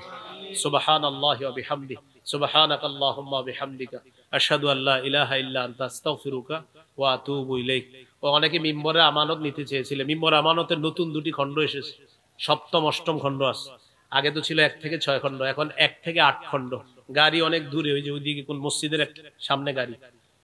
সুবহানাল্লাহি ওয়া বিহামদিহি, সুবহানাকাল্লাহুম্মা ওয়া বিহামদিকা, আশহাদু আল্লা ইলাহা ইল্লা আনতা আস্তাগফিরুকা ওয়া আতুবু ইলাইক। ও অনেকে মিম্বরে আমানত নিতে চেয়েছিল। মিম্বরে আমানতের নতুন 2টি খণ্ড এসেছে, 7ম 8ম খণ্ড আছে। আগে তো ছিল 1 থেকে 6 খণ্ড, এখন 1 থেকে 8 খণ্ড। গাড়ি অনেক দূরে, ওই যে ওইদিকে কোন মসজিদের সামনে গাড়ি।